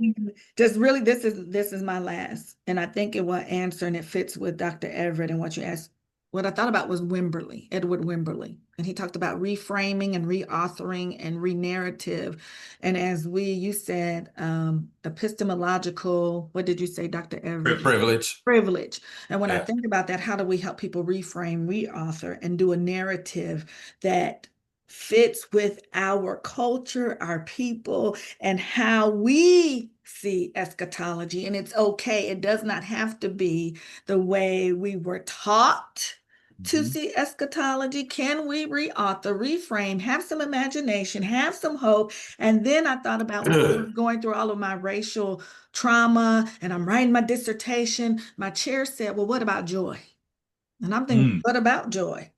Just really, this is my last, and I think it will answer, and it fits with Dr. Everett and what you asked. What I thought about was Wimberly, Edward Wimberly, and he talked about reframing and reauthoring and re-narrative. And as you said, epistemological, what did you say, Dr. Everett? Privilege. Privilege. And when I Yeah. think about that, how do we help people reframe, reauthor, and do a narrative that fits with our culture, our people, and how we see eschatology? And it's okay. It does not have to be the way we were taught to see eschatology. Can we reauthor, reframe, have some imagination, have some hope? And then I thought about when I was Good. going through all of my racial trauma and I'm writing my dissertation, my chair said, well, what about joy? And I'm thinking, what about joy?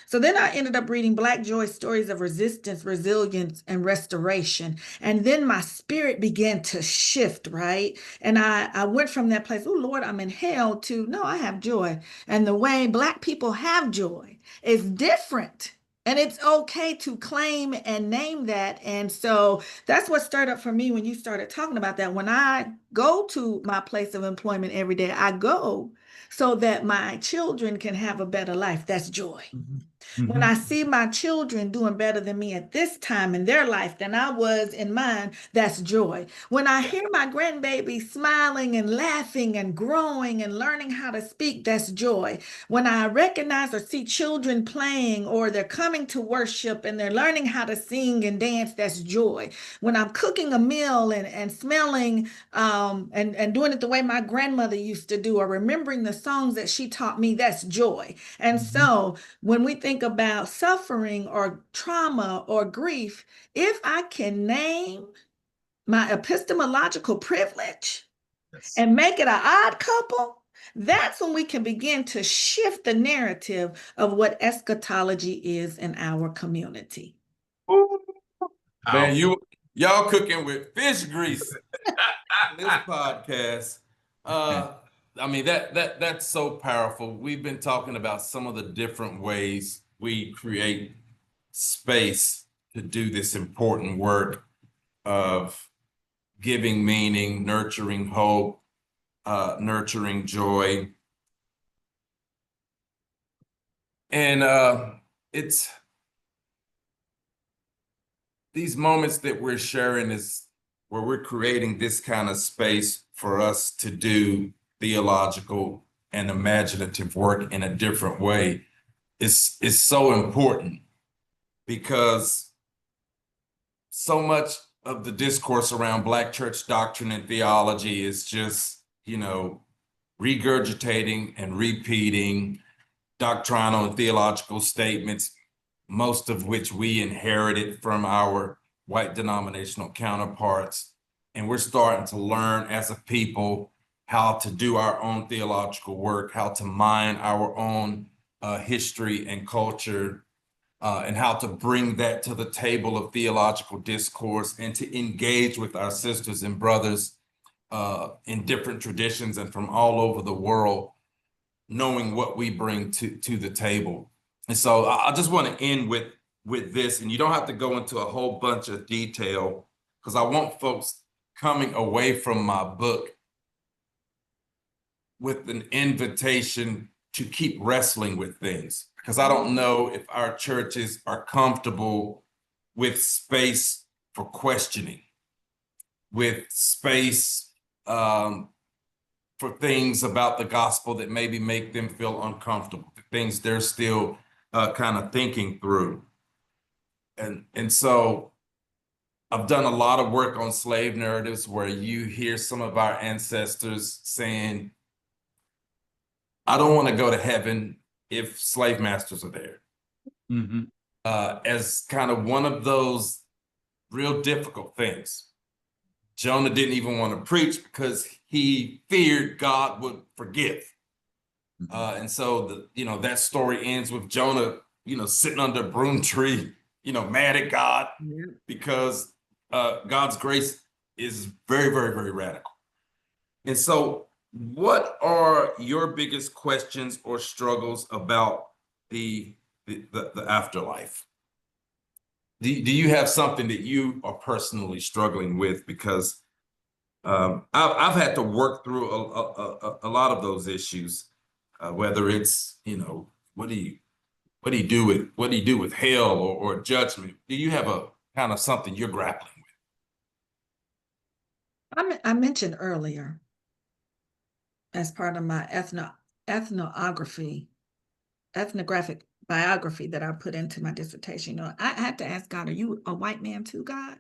So then I ended up reading Black Joy Stories of Resistance, Resilience, and Restoration. And then my spirit began to shift, right? And I went from that place, oh Lord, I'm in hell, to no, I have joy. And the way Black people have joy is different. And it's okay to claim and name that. And so that's what stirred up for me when you started talking about that. When I go to my place of employment every day, I go so that my children can have a better life. That's joy. When I see my children doing better than me at this time in their life than I was in mine, that's joy. When I hear my grandbaby smiling and laughing and growing and learning how to speak, that's joy. When I recognize or see children playing or they're coming to worship and they're learning how to sing and dance, that's joy. When I'm cooking a meal and smelling and doing it the way my grandmother used to do, or remembering the songs that she taught me, that's joy. And so when we think about suffering or trauma or grief, if I can name my epistemological privilege and make it an odd couple, that's when we can begin to shift the narrative of what eschatology is in our community. Man, y'all cooking with fish grease in this podcast. I mean, that's so powerful. We've been talking about some of the different ways we create space to do this important work of giving meaning, nurturing hope, nurturing joy. And it's these moments that we're sharing is where we're creating this kind of space for us to do theological and imaginative work in a different way. Is so important because so much of the discourse around Black church doctrine and theology is just, regurgitating and repeating doctrinal and theological statements, most of which we inherited from our white denominational counterparts. And we're starting to learn as a people how to do our own theological work, how to mine our own history and culture, and how to bring that to the table of theological discourse and to engage with our sisters and brothers in different traditions and from all over the world, knowing what we bring to the table. And so I just want to end with this, and you don't have to go into a whole bunch of detail because I want folks coming away from my book with an invitation to keep wrestling with things, because I don't know if our churches are comfortable with space for questioning, with space for things about the gospel that maybe make them feel uncomfortable, things they're still kind of thinking through. And so I've done a lot of work on slave narratives where you hear some of our ancestors saying, I don't want to go to heaven if slave masters are there. Mm-hmm. As kind of one of those real difficult things. Jonah didn't even want to preach because he feared God would forgive. And so that story ends with Jonah, sitting under a broom tree, mad at God because God's grace is very, very, very radical. And so what are your biggest questions or struggles about the afterlife? Do you have something that you are personally struggling with? Because I've had to work through a lot of those issues, whether it's, what do you do with hell or judgment? Do you have a kind of something you're grappling with? I mentioned earlier, as part of my ethnographic biography that I put into my dissertation, I had to ask God, are you a white man too, God?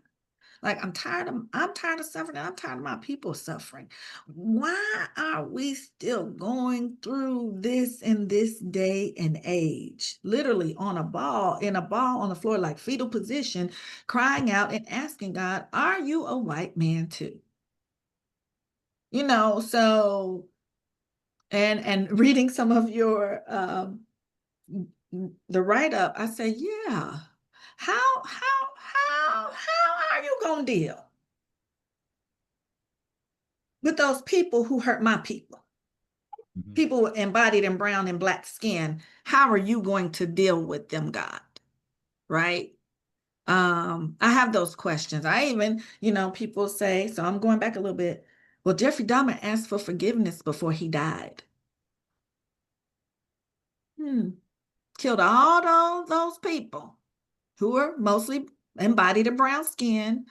Like, I'm tired of suffering. I'm tired of my people suffering. Why are we still going through this in this day and age? Literally in a ball on the floor, like fetal position, crying out and asking God, are you a white man too? So, and reading some of your the write-up, I say, yeah. How are you gonna deal with those people who hurt my people? Mm-hmm. People embodied in brown and black skin. How are you going to deal with them, God? Right? I have those questions. I even, people say, so I'm going back a little bit. Well, Jeffrey Dahmer asked for forgiveness before he died. Killed all those people who were mostly embodied in brown skin,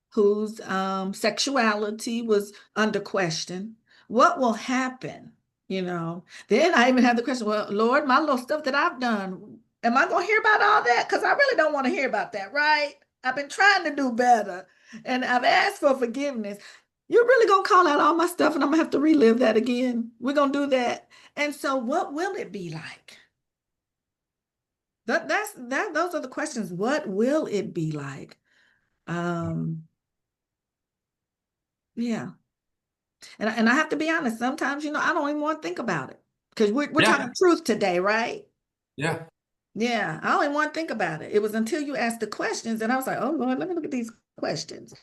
whose sexuality was under question. What will happen? Then I even have the question, well, Lord, my little stuff that I've done, am I going to hear about all that? Because I really don't want to hear about that, right? I've been trying to do better and I've asked for forgiveness. You're really going to call out all my stuff and I'm going to have to relive that again. We're going to do that. And so what will it be like? Those are the questions. What will it be like? Yeah. And I have to be honest, sometimes, I don't even want to think about it because we're talking truth today, right? Yeah. Yeah. I don't even want to think about it. It was until you asked the questions and I was like, oh Lord, let me look at these questions.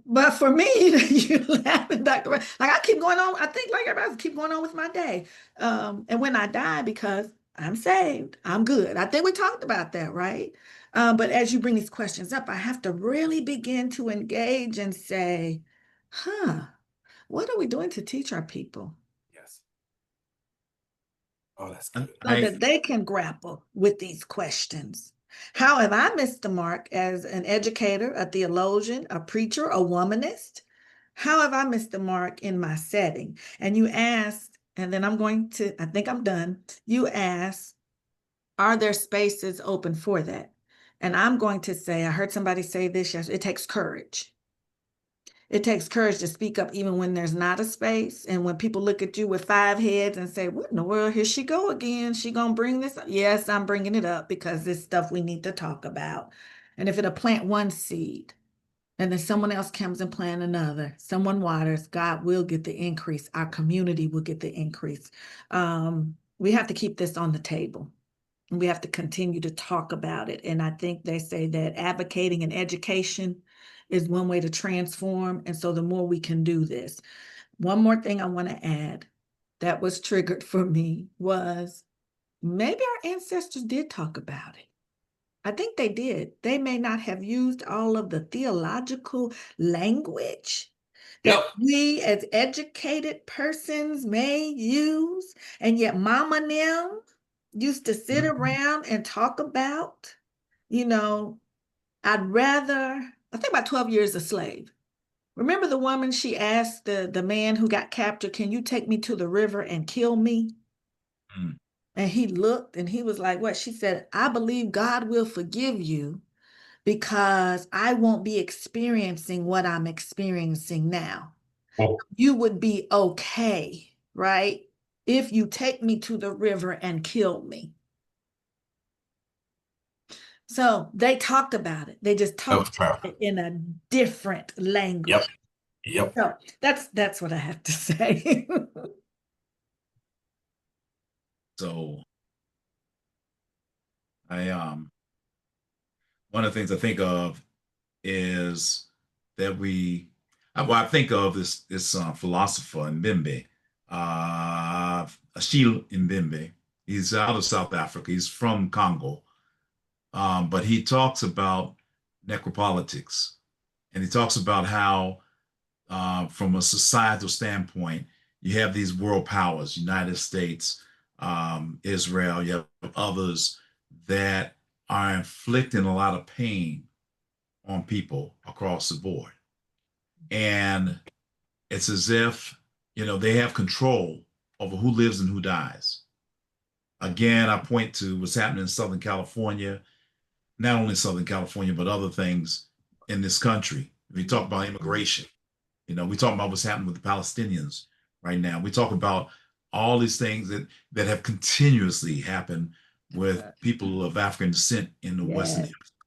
But for me, you laughing, Dr. Like I keep going on, I think like everybody else, keep going on with my day. And when I die, because I'm saved, I'm good. I think we talked about that, right? But as you bring these questions up, I have to really begin to engage and say, huh, what are we doing to teach our people Yes. Oh, that's And good. so that they can grapple with these questions? How have I missed the mark as an educator, a theologian, a preacher, a womanist? How have I missed the mark in my setting? And you asked, and then I think I'm done. You asked, are there spaces open for that? And I'm going to say, I heard somebody say this yesterday, it takes courage. It takes courage to speak up even when there's not a space. And when people look at you with 5 heads and say, what in the world, here she go again. She gonna bring this up? Yes, I'm bringing it up because it's stuff we need to talk about. And if it'll plant one seed and then someone else comes and plant another, someone waters, God will get the increase. Our community will get the increase. We have to keep this on the table. We have to continue to talk about it. And I think they say that advocating and education is one way to transform. And so the more we can do this. One more thing I want to add that was triggered for me was maybe our ancestors did talk about it. I think they did. They may not have used all of the theological language that Yep. we as educated persons may use, and yet Mama and them used to sit around and talk about, you know, I think about 12 years a slave. Remember the woman, she asked the man who got captured, can you take me to the river and kill me? Mm. And he looked and he was like, what? She said, I believe God will forgive you because I won't be experiencing what I'm experiencing now. Oh, You would be okay, right? If you take me to the river and kill me. So they talked about it. They just that was talked powerful. about it in a different Yep. language. Yep. So that's what I have to say. So I one of the things I think of is that I think of this philosopher Mbembe, Achille Mbembe. He's out of South Africa. He's from Congo, but he talks about necropolitics, and he talks about how, from a societal standpoint, you have these world powers, United States, Israel, you have others that are inflicting a lot of pain on people across the board. And it's as if, they have control over who lives and who dies. Again, I point to what's happening in Southern California, not only Southern California, but other things in this country. We talk about immigration. We talk about what's happening with the Palestinians right now. We talk about all these things that have continuously happened with people of African descent in the Western Yes. Hemisphere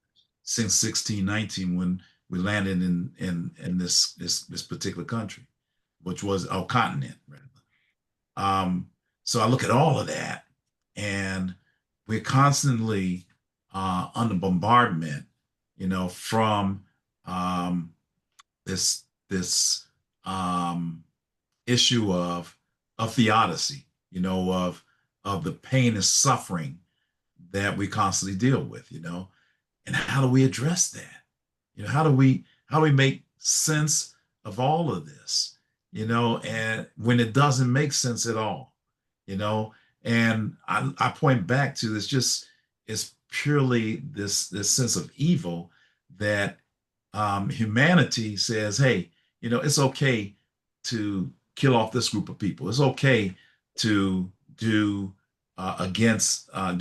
since 1619, when we landed in this particular country, which was our continent, rather. So I look at all of that, and we're constantly under bombardment, from this issue of theodicy, of the pain and suffering that we constantly deal with, and how do we address that? How do we make sense of all of this? And when it doesn't make sense at all, and I point back to it's purely this sense of evil that humanity says, hey, it's okay to kill off this group of people. It's okay to do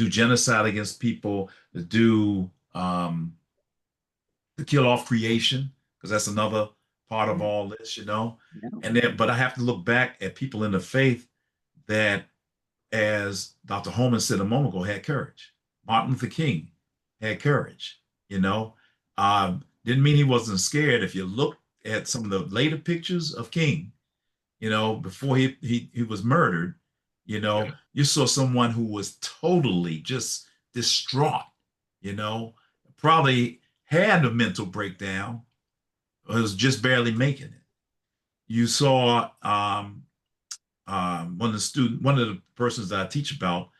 genocide against people, to kill off creation, because that's another part of all this. And then, but I have to look back at people in the faith that, as Dr. Holman said a moment ago, had courage. Martin Luther King had courage. Didn't mean he wasn't scared. If you look at some of the later pictures of King, before he was murdered, you saw someone who was totally just distraught, probably had a mental breakdown, was just barely making it. You saw one of the persons that I teach about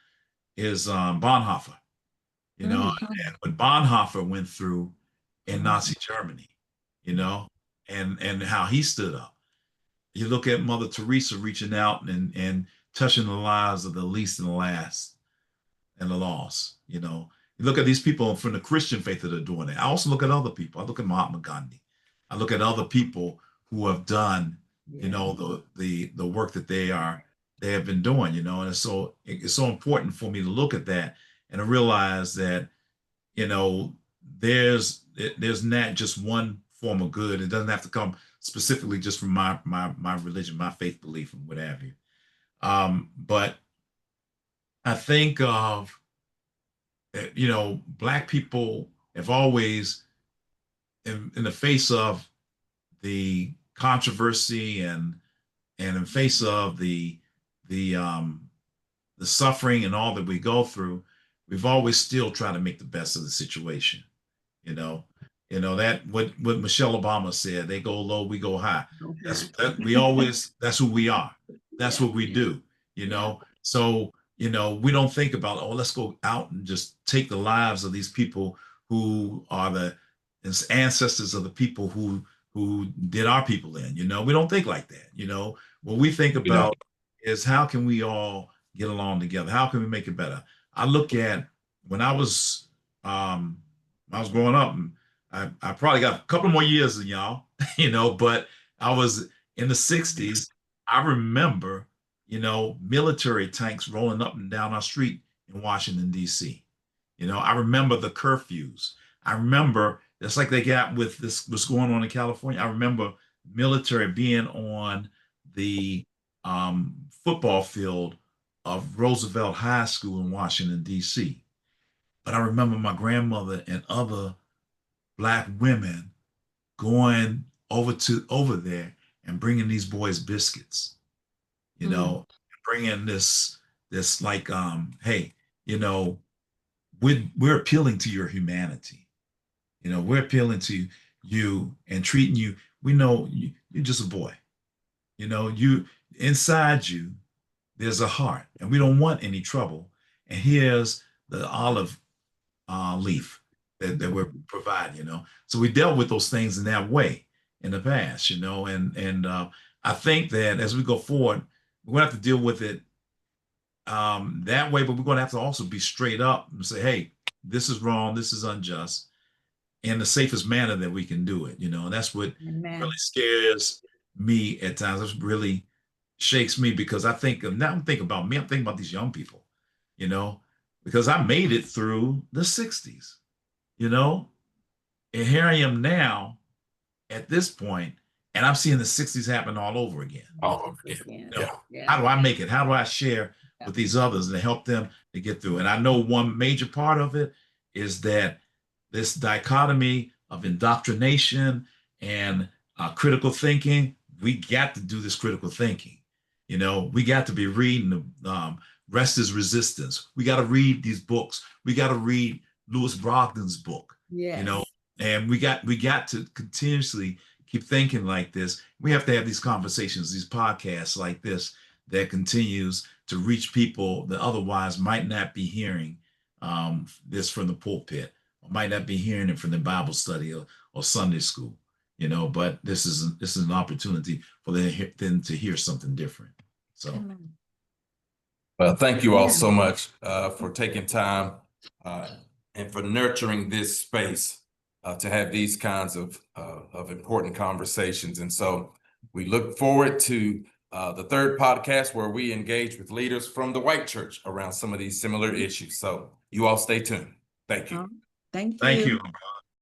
is Bonhoeffer. you know, and what Bonhoeffer went through in Nazi Germany, you know, and how he stood up. You look at Mother Teresa reaching out and touching the lives of the least and the last and the lost, you know. You look at these people from the Christian faith that are doing it. I also look at other people. I look at Mahatma Gandhi. I look at other people who have done, you know, the work that they have been doing, you know. And it's so important for me to look at that and to realize that, you know, there's not just one form of good. It doesn't have to come specifically just from my religion, my faith belief, and what have you. But I think of, you know, Black people have always, in the face of the controversy and in face of the suffering and all that we go through, we've always still tried to make the best of the situation. You know, that what Michelle Obama said, they go low, we go high. That's who we are. That's what we do, you know. So, you know, we don't think about, oh, let's go out and just take the lives of these people who are the ancestors of the people who did our people in, you know. We don't think like that, you know. What we think about is how can we all get along together? How can we make it better? I look at when I was growing up, and I probably got a couple more years than y'all, you know, but I was in the 60s. I remember, you know, military tanks rolling up and down our street in Washington, D.C. You know, I remember the curfews. I remember, just like they got with this, what's going on in California, I remember military being on the football field of Roosevelt High School in Washington, D.C. But I remember my grandmother and other Black women going over there and bringing these boys biscuits, you know, bringing this like, hey, you know, we're appealing to your humanity. You know, we're appealing to you and treating you. We know you're just a boy. You know, inside you, there's a heart, and we don't want any trouble. And here's the olive leaf that we're providing, you know. So we dealt with those things in that way in the past, you know, and I think that as we go forward, we're gonna have to deal with it that way, but we're gonna have to also be straight up and say, hey, this is wrong, this is unjust, in the safest manner that we can do it, you know. And that's what really scares me at times. It really shakes me, because I think of, now I'm thinking about me, I'm thinking about these young people, you know, because I made it through the 60s, you know, and here I am now at this point, and I'm seeing the 60s happen all over again. You know, how do I make it? How do I share with these others and help them to get through? And I know one major part of it is that this dichotomy of indoctrination and critical thinking, we got to do this critical thinking. You know, we got to be reading Rest is Resistance. We got to read these books. We got to read Lewis Brogdon's book. You know, and we got to continuously keep thinking like this. We have to have these conversations, these podcasts like this, that continues to reach people that otherwise might not be hearing this from the pulpit, or might not be hearing it from the Bible study or Sunday school. You know, but this is an opportunity for them to hear something different. So, well, thank you all so much for taking time and for nurturing this space to have these kinds of important conversations. And so we look forward to the third podcast, where we engage with leaders from the white church around some of these similar issues. So you all stay tuned. Thank you. Thank you. thank you.